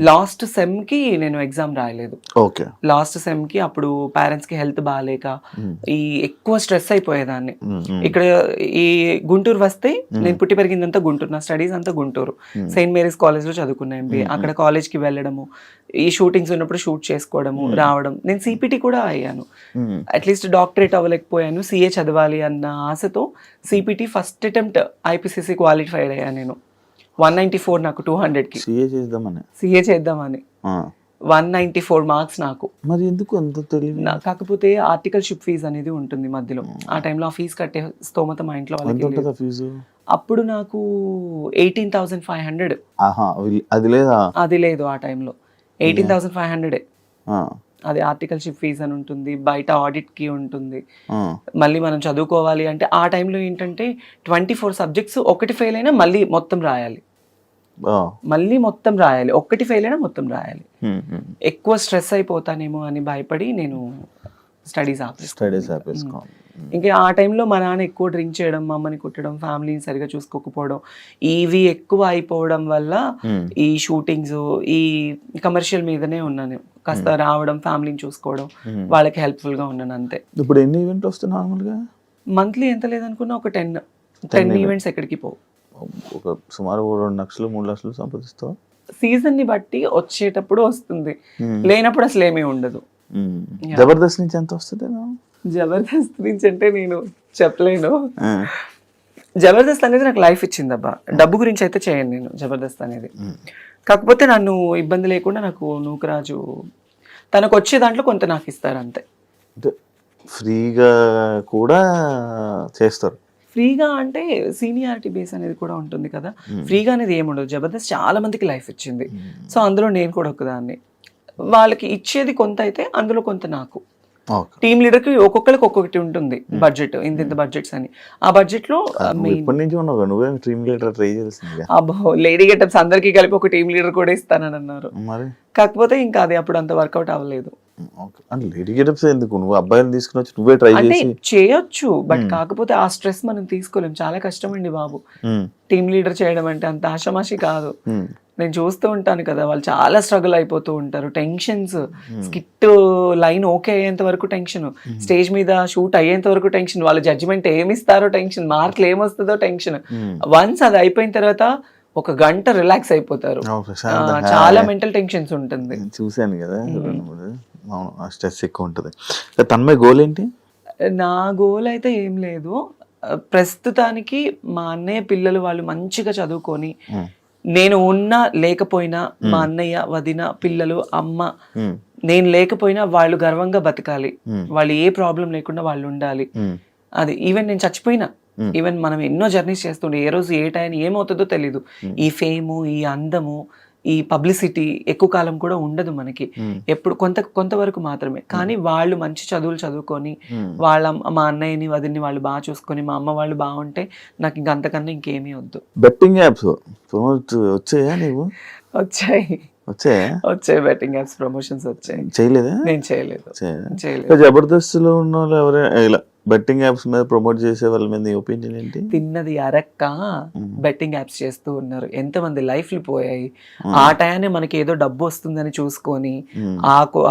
లాస్ట్ సెమ్ కి నేను ఎగ్జామ్ రాయలేదు. లాస్ట్ సెమ్ కి అప్పుడు పేరెంట్స్ కి హెల్త్ బాగాలేక ఈ ఎక్కువ స్ట్రెస్ అయిపోయేదాన్ని. ఇక్కడ ఈ గుంటూరు వస్తే, నేను పుట్టి పెరిగిందంతా గుంటూరు, నా స్టడీస్ అంతా గుంటూరు, సెయింట్ మేరీస్ కాలేజ్ లో చదువుకున్నా ఎంబీఏ. అక్కడ కాలేజ్ కి వెళ్ళడము, ఈ షూటింగ్స్ ఉన్నప్పుడు షూట్ చేసుకోవడము, రావడం. నేను సిపిటి కూడా అయ్యాను, అట్లీస్ట్ డాక్టరేట్ అవ్వలేకపోయాను, సిఏ చదవాలి అన్న ఆశతో CPT first attempt IPCC qualified అయ్యాను నేను. 194 నాకు 200కి సిఏ చేద్దామని 194 మార్క్స్ నాకు. మరి ఎందుకు అంత తెలియదు? కాకపోతే ఆర్టికల్షిప్ ఫీజు అనేది ఉంటుంది మధ్యలో, ఆ టైంలో ఆ ఫీజు కట్టే స్తోమత మా ఇంట్లో వాళ్ళకి ఫీజు. అప్పుడు నాకు 18,500. అది లేదు ఆ టైంలో, 18,500. అది ఆర్టికల్షిప్ ఫీజ్ అని ఉంటుంది, బయట ఆడిట్ కి ఉంటుంది, మళ్ళీ మనం చదువుకోవాలి అంటే. ఆ టైంలో ఏంటంటే 24 సబ్జెక్ట్స్, ఒకటి ఫెయిల్ అయినా మళ్ళీ మొత్తం రాయాలి, ఒక్కటి ఫెయిల్ అయినా మొత్తం రాయాలి. ఎక్కువ స్ట్రెస్ అయిపోతానేమో అని భయపడి నేను స్టడీస్ ఆపేసుకో. ఇంకా ఆ టైంలో మా నాన్న ఎక్కువ డ్రింక్ చేయడం, మా అమ్మని కుట్టడం, ఫ్యామిలీని సరిగా చూసుకోకపోవడం, ఇవి ఎక్కువ అయిపోవడం వల్ల ఈ షూటింగ్స్, ఈ కమర్షియల్ మీదనే ఉన్నాను. కాస్త రావడం, ఫ్యామిలీని చూసుకోవడం, వాళ్ళకి హెల్ప్ఫుల్ గా ఉన్నాను అంతే. ఇప్పుడు ఎన్ని ఈవెంట్లు వస్తాయి నార్మల్గా? మంత్లీ ఎంత లేదనుకున్నా ఒక 10 ఈవెంట్స్ ఎక్కడికి పోవు. ఒక సుమారు 2 లక్షలు 3 లక్షలు సంపాదిస్తావు. సీజన్ ని బట్టి వచ్చేటప్పుడు వస్తుంది, లేనప్పుడు అసలు ఏమీ ఉండదు. జబర్దస్త్ నుంచి ఎంత వస్తుంది? జబర్దస్త్ నుంచి అంటే నేను చెప్పలేను. జబర్దస్త్ అనేది నాకు లైఫ్ ఇచ్చింది అబ్బా, డబ్బు గురించి అయితే చేయను నేను జబర్దస్త్ అనేది. కాకపోతే నన్ను ఇబ్బంది లేకుండా నాకు నూకరాజు తనకు వచ్చే దాంట్లో కొంత నాకు ఇస్తారు అంతే. ఫ్రీగా కూడా చేస్తారు. ఫ్రీగా అంటే సీనియారిటీ బేస్ అనేది కూడా ఉంటుంది కదా, ఫ్రీగా అనేది ఏముండదు. జబర్దస్త్ చాలా మందికి లైఫ్ ఇచ్చింది, సో అందులో నేను కూడా ఒకదాన్ని. వాళ్ళకి ఇచ్చేది కొంత అయితే అందులో కొంత నాకు. ఓకే. టీమ్ లీడర్ కి ఒక్కొక్కరికి ఒక్కొక్కటి ఉంటుంది బడ్జెట్, ఇంత బడ్జెట్స్ అని. ఆ బడ్జెట్ లో మెయిన్ ఇప్పటి నుంచి ఉన్నావు నువ్వే టీమ్ లీడర్ ట్రై చేయాల్సిందిగా. అబ్బో లేడీ గెటప్స్ అందరికీ కలిపి ఒక టీమ్ లీడర్ కూడా ఇస్తానని అన్నారు. మరి కాకపోతే ఇంకా అది అప్పుడు అంత వర్కౌట్ అవ్వలేదు. ఓకే. అంటే లేడీ గెటప్స్ ఎందుకు, నువ్వు అబ్బాయిని తీసుకుని వచ్చి నువ్వే ట్రై అంటే చేసి. చేయొచ్చు, బట్ కాకపోతే ఆ స్ట్రెస్ మనం తీసుకోలేం. చాలా కష్టం అండి బాబు టీమ్ లీడర్ చేయడం అంటే, అంత ఆషామాషి కాదు. నేను చూస్తూ ఉంటాను కదా, వాళ్ళు చాలా స్ట్రగుల్ అయిపోతూ ఉంటారు. టెన్షన్స్, స్కిట్ లైన్ ఓకే అయ్యేంత వరకు టెన్షన్, స్టేజ్ మీద షూట్ అయ్యేంత వరకు టెన్షన్, వాళ్ళ జడ్జిమెంట్ ఏమిస్తారో టెన్షన్, మార్కులు ఏమొస్తుందో టెన్షన్. వన్స్ అది అయిపోయిన తర్వాత ఒక గంట రిలాక్స్ అయిపోతారు. చాలా మెంటల్ టెన్షన్స్ ఉంటుంది. చూశాను కదా, ఆ స్ట్రెస్ ఎక్కువ ఉంటుంది. తన్మయ్ గోల్ ఏంటి? నా గోల్ అయితే ఏం లేదు. ప్రస్తుతానికి మా అన్నయ్య పిల్లలు వాళ్ళు మంచిగా చదువుకొని, నేను ఉన్నా లేకపోయినా మా అన్నయ్య, వదిన, పిల్లలు, అమ్మ, నేను లేకపోయినా వాళ్ళు గర్వంగా బతకాలి. వాళ్ళు ఏ ప్రాబ్లం లేకుండా వాళ్ళు ఉండాలి. అది ఈవెన్ నేను చచ్చిపోయినా, ఈవెన్ మనం ఎన్నో జర్నీస్ చేస్తుండే, ఏ రోజు ఏ టైం ఏమవుతుందో తెలీదు. ఈ ఫేము, ఈ అందము, ఈ పబ్లిసిటీ ఎక్కువ కాలం కూడా ఉండదు మనకి. ఎప్పుడు కొంతవరకు మాత్రమే. కానీ వాళ్ళు మంచి చదువులు చదువుకొని, మా అన్నయ్యని, వదిన్ని వాళ్ళు బాగా చూసుకొని, మా అమ్మ వాళ్ళు బాగుంటే నాకు ఇంక అంతకన్నా ఇంకేమీ వద్దు. బెట్టింగ్ యాప్స్ వచ్చాయా నీవు? వచ్చాయి బెట్టింగ్ యాప్స్ ప్రమోషన్స్ వచ్చాయి. చేయలేదా? నేను చేయలేదు. జబర్దస్త్ లో ఉన్న వాళ్ళు ఎవరైనా ఇలా బెట్టింగ్ యాప్స్ మీద ప్రమోట్ చేసే వాళ్ళ మీద నీ ఒపీనియన్ ఏంటి? తిన్నది అరక్క బెట్టింగ్ యాప్స్ చేస్తూ ఉన్నారు. ఎంతమంది లైఫ్లు పోయాయి. ఆ టయాన్ని మనకి ఏదో డబ్బు వస్తుందని చూసుకొని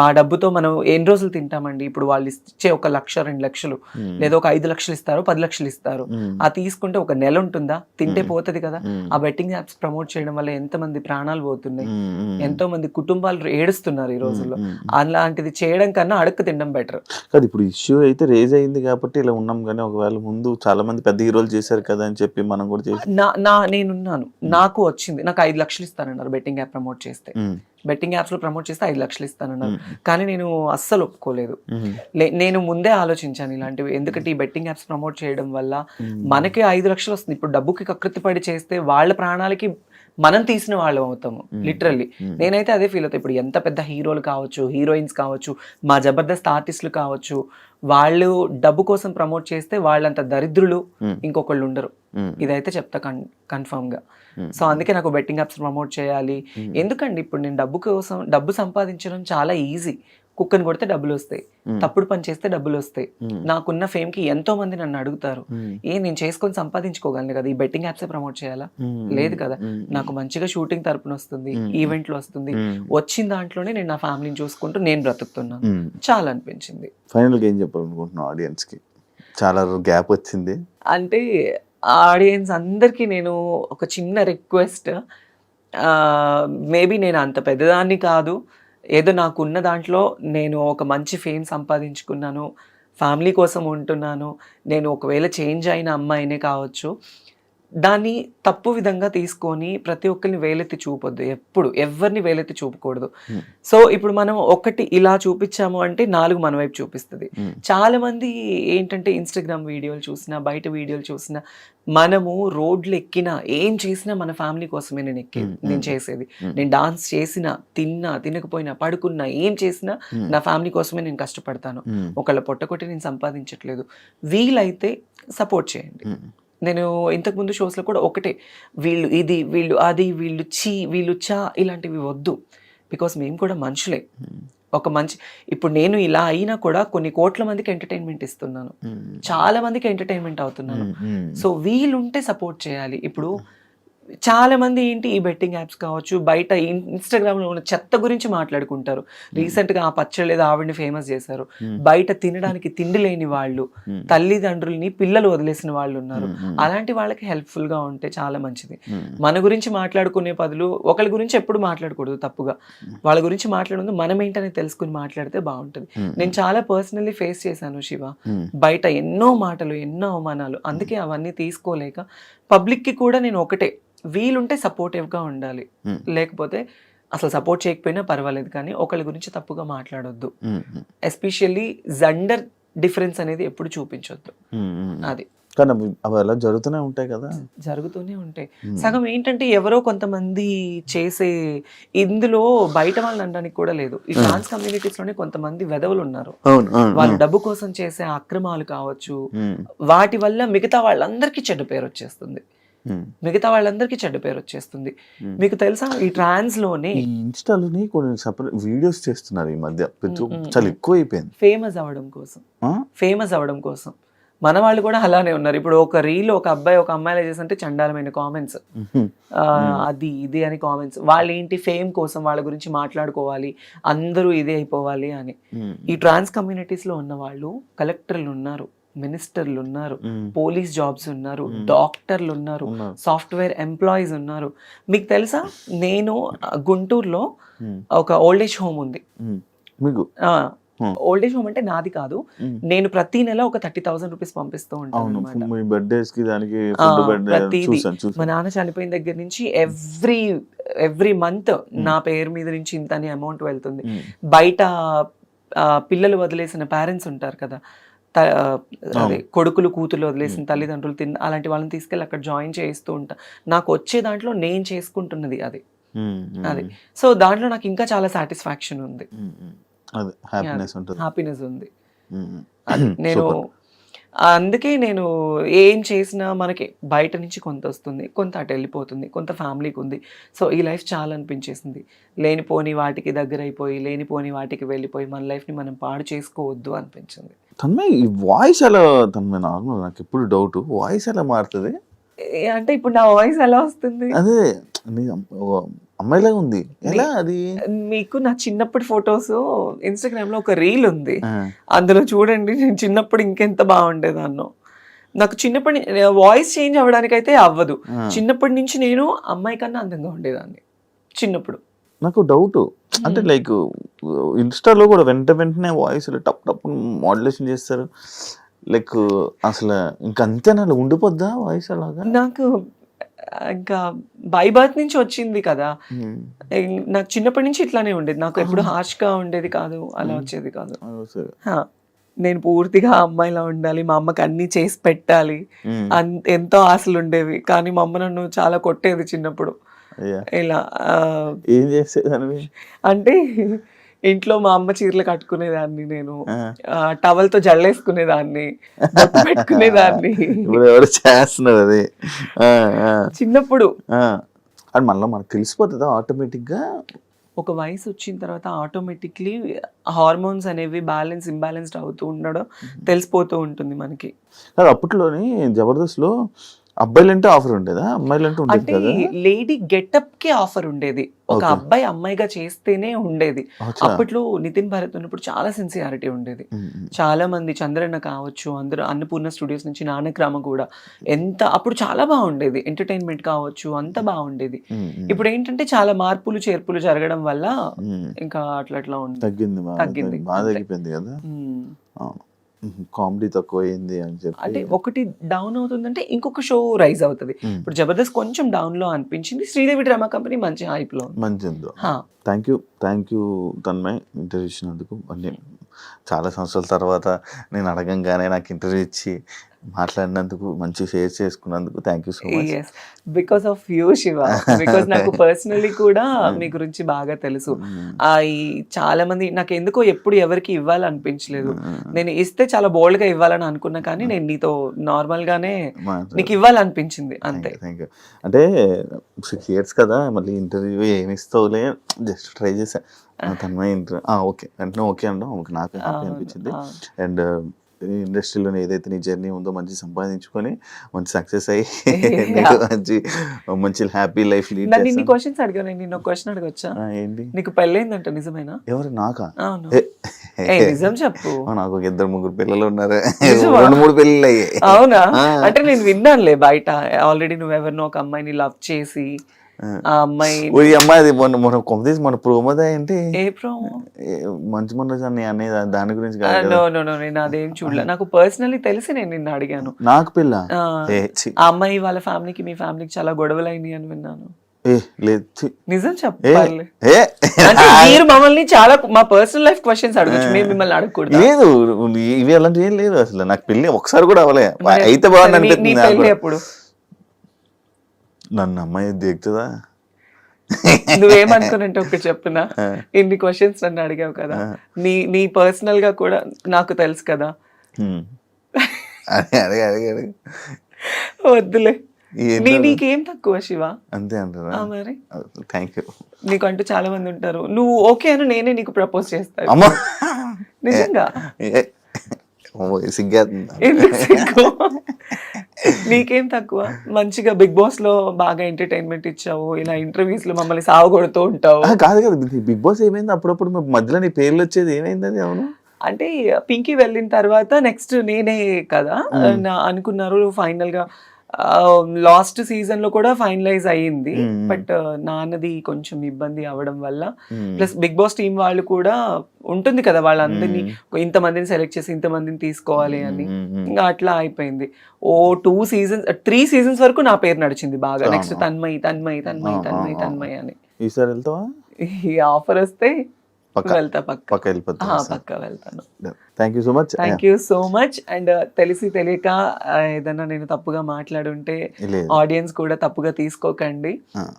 ఆ డబ్బుతో మనం ఎన్ని రోజులు తింటామండి? ఇప్పుడు వాళ్ళు ఇచ్చే 1 లక్ష 2 లక్షలు లేదా ఒక 5 లక్షలు ఇస్తారు, 10 లక్షలు ఇస్తారు. ఆ తీసుకుంటే ఒక నెల ఉంటుందా? తింటే పోతుంది కదా. ఆ బెట్టింగ్ యాప్స్ ప్రమోట్ చేయడం వల్ల ఎంతమంది ప్రాణాలు పోతున్నాయి, ఎంతో మంది కుటుంబాలు ఏడుస్తున్నారు ఈ రోజుల్లో. అలాంటిది చేయడం కన్నా అడుక్కు తినడం బెటర్. కాదు, ఇప్పుడు ఇష్యూ అయితే రేజ్ అయింది కాబట్టి ఇలా ఉన్నాం. కానీ ఒకవేళ ముందు చాలా మంది పెద్ద హీరోలు చేశారు కదా అని చెప్పి మనం కూడా చేసి నేనున్నాను, నాకు వచ్చింది. నాకు 5 లక్షలు ఇస్తానన్నారు బెట్టింగ్ యాప్ ప్రమోట్ చేస్తే. బెట్టింగ్ యాప్స్ లో ప్రమోట్ చేస్తే 5 లక్షలు ఇస్తానన్నారు. కానీ నేను అస్సలు ఒప్పుకోలేదు. నేను ముందే ఆలోచించాను ఇలాంటివి. ఎందుకంటే ఈ బెట్టింగ్ యాప్స్ ప్రమోట్ చేయడం వల్ల మనకి 5 లక్షలు వస్తుంది. ఇప్పుడు డబ్బుకి కకృతి పడి చేస్తే వాళ్ళ ప్రాణాలకి మనం తీసిన వాళ్ళం అవుతాము లిటరల్లీ. నేనైతే అదే ఫీల్ అవుతాను. ఇప్పుడు ఎంత పెద్ద హీరోలు కావచ్చు, హీరోయిన్స్ కావచ్చు, మా జబర్దస్త్ ఆర్టిస్టులు కావచ్చు, వాళ్ళు డబ్బు కోసం ప్రమోట్ చేస్తే వాళ్ళంత దరిద్రులు ఇంకొకళ్ళు ఉండరు. ఇదైతే చెప్తా కన్ఫర్మ్ గా. సో అందుకే నాకు బెట్టింగ్ యాప్స్ ప్రమోట్ చేయాలి. ఎందుకండి ఇప్పుడు నేను డబ్బు సంపాదించడం చాలా ఈజీ. కుక్కని కొడితే డబ్బులు వస్తాయి, తప్పుడు పని చేస్తే డబ్బులు వస్తాయి. నాకున్న ఫేమ్ కి ఎంతో మంది నన్ను అడుగుతారు, నేను చేసుకొని సంపాదించుకోగలను కదా, ఈ బెట్టింగ్ యాప్సే ప్రమోట్ చేయాలా? లేదు కదా. నాకు మంచిగా షూటింగ్ తరపున వస్తుంది, ఈవెంట్లు వస్తుంది. వచ్చిన దాంట్లోనే నేను నా ఫ్యామిలీని చూసుకుంటూ నేను బ్రతుకుతున్నాను. చాలా అనిపించింది. ఫైనల్ గా ఏం చెప్పాలనుకుంటున్నావు ఆడియన్స్ కి? చాలా గ్యాప్ వచ్చింది అంటే ఆడియన్స్ అందరికీ నేను ఒక చిన్న రిక్వెస్ట్. మేబీ నేను అంత పెద్దదాన్ని కాదు, ఏదో నాకున్న దాంట్లో నేను ఒక మంచి ఫేమ్ సంపాదించుకున్నాను, ఫ్యామిలీ కోసం ఉంటున్నాను. నేను ఒకవేళ చేంజ్ అయిన అమ్మాయినే కావచ్చు, దాన్ని తప్పు విధంగా తీసుకొని ప్రతి ఒక్కరిని వేలెత్తి చూపొద్దు. ఎప్పుడు ఎవరిని వేలెత్తి చూపకూడదు. సో ఇప్పుడు మనం ఒకటి ఇలా చూపించాము అంటే 4 మన వైపు చూపిస్తుంది. చాలా మంది ఏంటంటే ఇన్స్టాగ్రామ్ వీడియోలు చూసినా, బయట వీడియోలు చూసినా, మనము రోడ్లు ఎక్కినా, ఏం చేసినా మన ఫ్యామిలీ కోసమే నేను చేసేది. నేను డాన్స్ చేసినా, తిన్నా, తినకపోయినా, పడుకున్నా, ఏం చేసినా నా ఫ్యామిలీ కోసమే నేను కష్టపడతాను. ఒకళ్ళ పొట్టకొట్టి నేను సంపాదించట్లేదు. వీలైతే సపోర్ట్ చేయండి. నేను ఇంతకుముందు షోస్లో కూడా ఒకటే, వీళ్ళు ఇది, వీళ్ళు అది, వీళ్ళు వీళ్ళు ఇలాంటివి వద్దు. బికాస్ మేము కూడా మనుషులే. ఒక మంచి ఇప్పుడు నేను ఇలా అయినా కూడా కొన్ని కోట్ల మందికి ఎంటర్టైన్మెంట్ ఇస్తున్నాను, చాలా మందికి ఎంటర్టైన్మెంట్ అవుతున్నాను. సో వీళ్ళుంటే సపోర్ట్ చేయాలి. ఇప్పుడు చాలా మంది ఏంటి, ఈ బెట్టింగ్ యాప్స్ కావచ్చు, బయట ఇన్స్టాగ్రామ్లో ఉన్న చెత్త గురించి మాట్లాడుకుంటారు. రీసెంట్గా ఆ పచ్చడి ఆవిడని ఫేమస్ చేశారు. బయట తినడానికి తిండి లేని వాళ్ళు, తల్లిదండ్రుల్ని పిల్లలు వదిలేసిన వాళ్ళు ఉన్నారు. అలాంటి వాళ్ళకి హెల్ప్ఫుల్గా ఉంటే చాలా మంచిది. మన గురించి మాట్లాడుకునే బదులు ఒకళ్ళ గురించి ఎప్పుడు మాట్లాడకూడదు తప్పుగా. వాళ్ళ గురించి మాట్లాడదు, మనం ఏంటనేది తెలుసుకుని మాట్లాడితే బాగుంటుంది. నేను చాలా పర్సనల్లీ ఫేస్ చేశాను శివ, బయట ఎన్నో మాటలు, ఎన్నో అవమానాలు. అందుకే అవన్నీ తీసుకోలేక పబ్లిక్కి కూడా నేను ఒకటే, వీలుంటే సపోర్టివ్గా ఉండాలి. లేకపోతే అసలు సపోర్ట్ చేయకపోయినా పర్వాలేదు, కానీ ఒకళ్ళ గురించి తప్పుగా మాట్లాడొద్దు. ఎస్పెషల్లీ జెండర్ డిఫరెన్స్ అనేది ఎప్పుడు చూపించొద్దు. అది కానీ అవి అలా జరుగుతూనే ఉంటాయి కదా. జరుగుతూనే ఉంటాయి. సగం ఏంటంటే ఎవరో కొంతమంది చేసే, ఇందులో బయట వాళ్ళని అనడానికి కూడా లేదు. ఈ ట్రాన్స్ కమ్యూనిటీస్ లోనే కొంతమంది వెధవలు ఉన్నారు. అవును అవును వాళ్ళు డబ్బు కోసం చేసే అక్రమాలు కావచ్చు, వాటి వల్ల మిగతా వాళ్ళందరికీ చెడ్డ పేరు వచ్చేస్తుంది. మీకు తెలుసా ఈ ట్రాన్స్ లోనే ఈ ఇన్స్టాలోని కొన్ని సపరేట్ వీడియోస్ చేస్తున్నారు ఈ మధ్య, చాలా ఎక్కువ అయిపోయింది. ఫేమస్ అవ్వడం కోసం మన వాళ్ళు కూడా అలానే ఉన్నారు. ఇప్పుడు ఒక రీల్ ఒక అబ్బాయి ఒక అమ్మాయిలా చేస్తుంటే చండాలమైన కామెంట్స్, అది ఇది అని కామెంట్స్. వాళ్ళు ఏంటి ఫేమ్ కోసం వాళ్ళ గురించి మాట్లాడుకోవాలి, అందరూ ఇదే అయిపోవాలి అని. ఈ ట్రాన్స్ కమ్యూనిటీస్ లో ఉన్న వాళ్ళు కలెక్టర్లు ఉన్నారు, మినిస్టర్లు ఉన్నారు, పోలీస్ జాబ్స్ ఉన్నారు, డాక్టర్లు ఉన్నారు, సాఫ్ట్వేర్ ఎంప్లాయీస్ ఉన్నారు. మీకు తెలుసా, నేను గుంటూరులో ఒక ఓల్డ్ ఏజ్ హోమ్ ఉంది. ఓల్డ్ ఏజ్ హోమ్ అంటే నాది కాదు, నేను ప్రతి నెల ఒక 30,000 రూపీస్ పంపిస్తూ ఉంటాను. ప్రతిదీ మా నాన్న చనిపోయిన దగ్గర నుంచి ఎవ్రీ మంత్ నా పేరు మీద నుంచి ఇంత అని అమౌంట్ వెళ్తుంది. బయట పిల్లలు వదిలేసిన పేరెంట్స్ ఉంటారు కదా, అదే కొడుకులు కూతురు వదిలేసిన తల్లిదండ్రులు అలాంటి వాళ్ళని తీసుకెళ్ళి అక్కడ జాయిన్ చేయిస్తూ ఉంటా. నాకు వచ్చే దాంట్లో నేను చేసుకుంటున్నది అది. సో దాంట్లో నాకు ఇంకా చాలా సాటిస్ఫాక్షన్ ఉంది, హ్యాపీనెస్ ఉంది. నేను అందుకే నేను ఏం చేసినా మనకి బయట నుంచి కొంత వస్తుంది, కొంత అటు వెళ్ళిపోతుంది, కొంత ఫ్యామిలీకి ఉంది. సో ఈ లైఫ్ చాలా అనిపించేసింది. లేనిపోని వాటికి దగ్గర అయిపోయి, లేనిపోని వాటికి వెళ్ళిపోయి మన లైఫ్ని మనం పాడు చేసుకోవద్దు అనిపించింది. తన్మయ్ ఈ వాయిస్ ఎలా, తన్మయ్ నార్మల్ నాకు ఎప్పుడు డౌట్, వాయిస్ ఎలా మారుతుంది అంటే ఇప్పుడు నా వాయిస్ ఎలా వస్తుంది? అదే అమ్మాయిలాగా ఉంది, ఎలా అది? మీకు నా చిన్నప్పటి ఫొటోస్ ఇన్స్టాగ్రామ్ లో ఒక రీల్ ఉంది, అందులో చూడండి. నేను చిన్నప్పుడు ఇంకెంత బాగుండేదాన్నో. నాకు చిన్నప్పటి వాయిస్ చేంజ్ అవ్వడానికి అయితే అవ్వదు. చిన్నప్పటి నుంచి నేను అమ్మాయి కన్నా అందంగా ఉండేదాన్ని చిన్నప్పుడు. నాకు డౌట్ అంటే లైక్ ఇన్స్టాలో కూడా వెంటనే వాయిస్ టప్ టప్ మాడ్యులేషన్ చేస్తారు, లైక్ అసలు ఇంకా అంతేనా ఉండిపోద్దా వాయిస్ అలాగా? నాకు ఇంకా బై బర్త్ నుంచి వచ్చింది కదా, నాకు చిన్నప్పటి నుంచి ఇట్లానే ఉండేది. నాకు ఎప్పుడు హార్ష్ గా ఉండేది కాదు, అలా వచ్చేది కాదు. నేను పూర్తిగా అమ్మాయిలా ఉండాలి, మా అమ్మకి అన్ని చేసి పెట్టాలి, ఎంతో ఆశలు ఉండేవి. కానీ మా అమ్మ నన్ను చాలా కొట్టేది చిన్నప్పుడు. ఇలా ఏం చేసేదాన్ని అంటే ఇంట్లో మా అమ్మ చీరలు కట్టుకునేదాన్ని, నేను టవల్ తో జల్లేసుకునేదాన్ని, బొట్టు పెట్టుకునేదాన్ని. చేస్తున్నారు అది చిన్నప్పుడు. అది మళ్ళీ మనకు తెలిసిపోతుందా ఆటోమేటిక్ గా? ఒక వయసు వచ్చిన తర్వాత ఆటోమేటిక్లీ హార్మోన్స్ అనేవి ఇంబ్యాలెన్స్డ్ అవుతూ ఉండడం తెలిసిపోతూ ఉంటుంది మనకి. అప్పట్లోని జబర్దస్త్ లో అబ్బాయిలంటే ఆఫర్ ఉండేదా, అమ్మాయిలంటే ఉండేది కదా? లేడీ గెటప్ కి ఆఫర్ ఉండేది, ఒక అబ్బాయి అమ్మాయిగా చేస్తేనే ఉండేది. అప్పట్లో నితిన్ భారత్ ఉన్నప్పుడు చాలా సిన్సియారిటీ ఉండేది. చాలా మంది, చంద్రన్న కావచ్చు, అందరూ అన్నపూర్ణ స్టూడియోస్ నుంచి నానక్రామ కూడా, అప్పుడు చాలా బాగుండేది. ఎంటర్టైన్మెంట్ కావచ్చు, అంత బాగుండేది. ఇప్పుడు ఏంటంటే చాలా మార్పులు చేర్పులు జరగడం వల్ల ఇంకా అట్లా తగ్గింది, బాగా తగ్గిపోయింది కదా. కామెడీ తక్కువ అయింది అని చెప్పి, అంటే ఒకటి డౌన్ అవుతుందంటే ఇంకొక షో రైజ్ అవుతుంది. ఇప్పుడు జబర్దస్త్ కొంచెం డౌన్ లో అనిపించింది, శ్రీదేవి డ్రామా కంపెనీ మంచి హైప్ లో మంచిది. థ్యాంక్ యూ తన్మయ్, ఇంటర్వ్యూ ఇచ్చినందుకు. అన్నీ చాలా సంవత్సరాల తర్వాత నేను అడగంగానే నాకు ఇంటర్వ్యూ ఇచ్చి మాట్లాడినందుకు, మంచి షేర్ చేసుకున్నందుకు thank you so much. Because of you Shiva, because నాకు పర్సనలీ కూడా మీ గురించి బాగా తెలుసు. చాలా మంది నాకు ఎందుకో ఎప్పుడు ఎవరికి ఇవ్వాలనిపించలేదు. నేను ఇస్తే చాలా బోల్డ్ గా ఇవ్వాలని అనుకున్నా, కానీ నేను నీతో నార్మల్ గానే నీకు ఇవ్వాలనిపించింది అంతే. అంటే 6 years కదా, మళ్ళీ ఇంటర్వ్యూ ఏమి ఇస్తావులే, జస్ట్ ట్రై చేసా. తన్మయ్ ఓకే అంటే ఓకే అంటాం, నాకు హ్యాపీ అనిపించింది. అండ్ ఇండస్ట్రీలో ఏదైతే నీ జర్నీ ఉందో మంచి సంపాదించుకొని మంచి సక్సెస్ అయ్యి మంచి హ్యాపీ లైఫ్ లీడ్ చేస్తాను. ఇన్ని క్వశ్చన్స్ అడిగాను, నేను ఒక క్వశ్చన్ అడగొచ్చా? ఏంటి? నీకు పెళ్ళైందంట, నిజమేనా? ఎవరు? నాకా? నిజం చెప్పు. నాకు 2-3 పిల్లలు ఉన్నారు, 2-3 పెళ్ళిళ్ళు అయ్యాయి. అవునా? అంటే నేను విన్నానులే బయట, ఆల్రెడీ నువ్వెవరినో ఒక అమ్మాయిని లవ్ చేసి ఆ అమ్మాయి మన ప్రోమోదా ఏంటి? ఏ ప్రోమో? మంచి మొన్న అనే దాని గురించి నేను అదేం చూడలే. నాకు పర్సనలీ తెలిసి నేను నిన్ను అడిగాను. నాకు పిల్ల ఆ అమ్మాయి వాళ్ళ ఫ్యామిలీకి మీ ఫ్యామిలీకి చాలా గొడవలు అయినాయి అని విన్నాను. ఏ లేదు ఛీ. నిజం ఏ చెప్పాలి. ఏ అంటే మీరు మమ్మల్ని చాలా మా పర్సనల్ లైఫ్ క్వశ్చన్స్ అడగచ్చు, మేము మిమ్మల్ని అడగకూడదు. లేదు ఇవి అలాంటివి ఏం లేదు అసలు. నాకు పెళ్లి ఒకసారి కూడా అవ్వలే. అయితే నీ బాగుంది పెళ్లి అనిపిస్తుంది. ఎప్పుడు? నన్ను అమ్మాయి దిగుతుందా? నువ్వేమనుకున్నట్టు ఒకటి చెప్పునా, ఇన్ని క్వశ్చన్స్ నన్ను అడిగావు కదా, నీ పర్సనల్ గా కూడా నాకు తెలుసు కదా. అదే అదే అదే అదే వద్దులే. నీకేం తక్కువ శివ? అంతే అంటారా? మరి థ్యాంక్ యూ. నీకంటూ చాలా మంది ఉంటారు. నువ్వు ఓకే అని నేనే నీకు ప్రపోజ్ చేస్తాను. అమ్మా నిజంగా సిగ్గేస్తుంది. ఎందుకు సిగ్గు? నీకేం తక్కువ? మంచిగా బిగ్ బాస్ లో బాగా ఎంటర్టైన్మెంట్ ఇచ్చావు, ఇలా ఇంటర్వ్యూస్ లో మమ్మల్ని సావగొడుతూ ఉంటావు. కాదు కదా బిగ్ బాస్ ఏమైంది అప్పుడప్పుడు మధ్యలో నీ పేర్లు వచ్చేది ఏమైంది అది? అవును అంటే పింకీ వెళ్ళిన తర్వాత నెక్స్ట్ నేనే కదా అనుకున్నారు. ఫైనల్ గా లాస్ట్ సీజన్ లో కూడా ఫైనలైజ్ అయ్యింది. బట్ నాన్నది కొంచెం ఇబ్బంది అవడం వల్ల, ప్లస్ బిగ్ బాస్ టీం వాళ్ళు కూడా ఉంటుంది కదా, వాళ్ళందరినీ ఇంతమందిని సెలెక్ట్ చేసి ఇంతమందిని తీసుకోవాలి అని, ఇంకా అట్లా అయిపోయింది. 3 seasons వరకు నా పేరు నడిచింది బాగా. నెక్స్ట్ తన్మయ్ తన్మయ్ తన్మయ్ తన్మయ్ తన్మయ్ అని. ఈసారి వెళ్తావా? ఈ ఆఫర్ వస్తే వెళ్తా, పక్క పక్క వెళ్తాను. Thank you so much. Thank you so much. And తెలిసి తెలియక ఏదైనా నేను తప్పుగా మాట్లాడుంటే ఆడియన్స్ కూడా తప్పుగా తీసుకోకండి.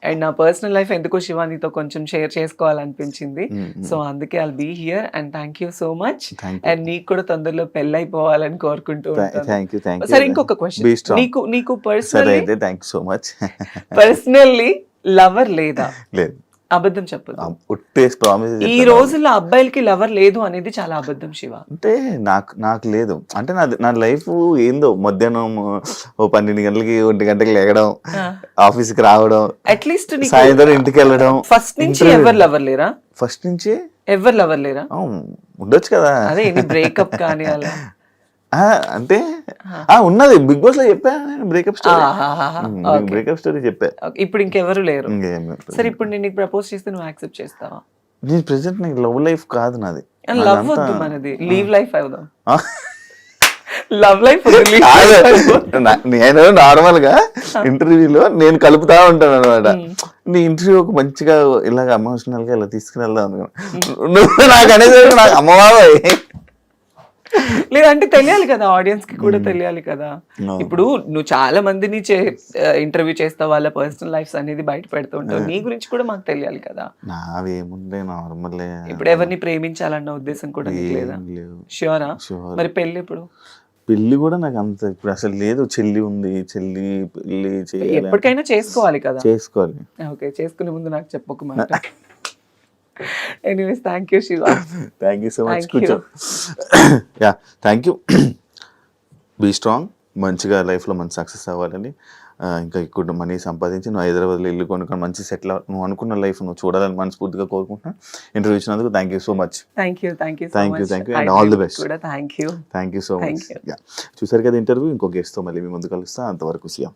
అండ్ నా పర్సనల్ లైఫ్ ఎందుకో శివానితో కొంచెం షేర్ చేసుకోవాలనిపించింది, సో అందుకే I'll be here. And thank you so much. And నీకు కూడా తొందరలో పెళ్ళి అయిపోవాలని కోరుకుంటూ ఉంటాను. సరే, ఇంకొక క్వశ్చన్, నీకు పర్సనల్లీ లవర్ లేదా? లేదు. అబద్ధం చెప్పదు. ఈ ఈ రోజుల్లో అబ్బాయిలకి లవర్ లేదు అనేది చాలా అబద్ధం శివ. అంటే నాకు లేదు. అంటే నా లైఫ్ ఏందో, మధ్యాహ్నం 12 గంటలకి 1 గంటకి లేగడం, ఆఫీస్కి రావడం, అట్లీస్ట్ సాయంత్రం ఇంటికి వెళ్ళడం. ఫస్ట్ నుంచి ఎవరు లవర్ లేరా? ఫస్ట్ నుంచి ఎవరు లవర్ లేరా? ఉండొచ్చు కదా. అదే బ్రేకప్ కానీ అలా అంటే ఉన్నది. బిగ్ బాస్ లో చెప్పా బ్రేకప్ స్టోరీ చెప్పా. ఇప్పుడు ఇంకెవరు లేరు. సరే, ఇప్పుడు నేను నీకు ప్రపోజ్ చేస్తే నువ్వు యాక్సెప్ట్ చేస్తావా? నేను ప్రెసెంట్ నాకు లవ్ లైఫ్ కాదు నాది. లవ్ వద్దు, మనది లీవ్ లైఫ్ అవుదాం. లవ్ లైఫ్ నేను నార్మల్ గా ఇంటర్వ్యూలో నేను కలుపుతా ఉంటాను అనమాట. నీ ఇంటర్వ్యూ ఒక మంచిగా ఇలాగ ఎమోషనల్ గా ఇలా తీసుకుని వెళ్దాం అనుకున్నా. నువ్వు నాకు అనేది నాకు అమ్మబాబాయ్. లేదంటే తెలియాలి కదా, ఆడియన్స్ కి కూడా తెలియాలి కదా. ఇప్పుడు నువ్వు చాలా మందిని ఇంటర్వ్యూ చేస్తావు, వాళ్ళ పర్సనల్ లైఫ్స్ అనేది బయట పెడుతూ ఉంటావు, నీ గురించి కూడా మాకు తెలియాలి కదా. నావేముండే నార్మల్. ఇప్పుడు ఎవరిని ప్రేమించాలన్న ఉద్దేశం కూడా నీకు లేదా? ష్యూరా? మరి పెళ్లి ఎప్పుడు? పెళ్లి కూడా నాకు అంత ఇప్పుడు అసలు లేదు. చెల్లి ఉంది, చెల్లి పెళ్లి చేయాలి, ఎప్పటికైనా చేసుకోవాలి కదా. చేసుకోవాలి. ఓకే, చేసుకునే ముందు నాకు చెప్పకు మాట. Anyways, thank you, Shiva. Thank you so much. Thank you. Yeah, thank you. Be strong. మంచిగా లైఫ్లో మంచి సక్సెస్ అవ్వాలని, ఇంకా ఎక్కువ మనీ సంపాదించి నువ్వు హైదరాబాద్లో ఇల్లు కొనుక్కొని మంచి సెటిల్ నువ్వు అనుకున్న లైఫ్ నువ్వు చూడాలని మనస్ఫూర్తిగా కోరుకుంటున్నాను. ఇంటర్వ్యూ ఇచ్చినందుకు thank you so much. Thank you and all the best. Thank you so much. చూసారు కదా ఇంటర్వ్యూ. ఇంకో గెస్ట్తో మళ్ళీ మీ ముందు కలుస్తా. అంతవరకు సియా.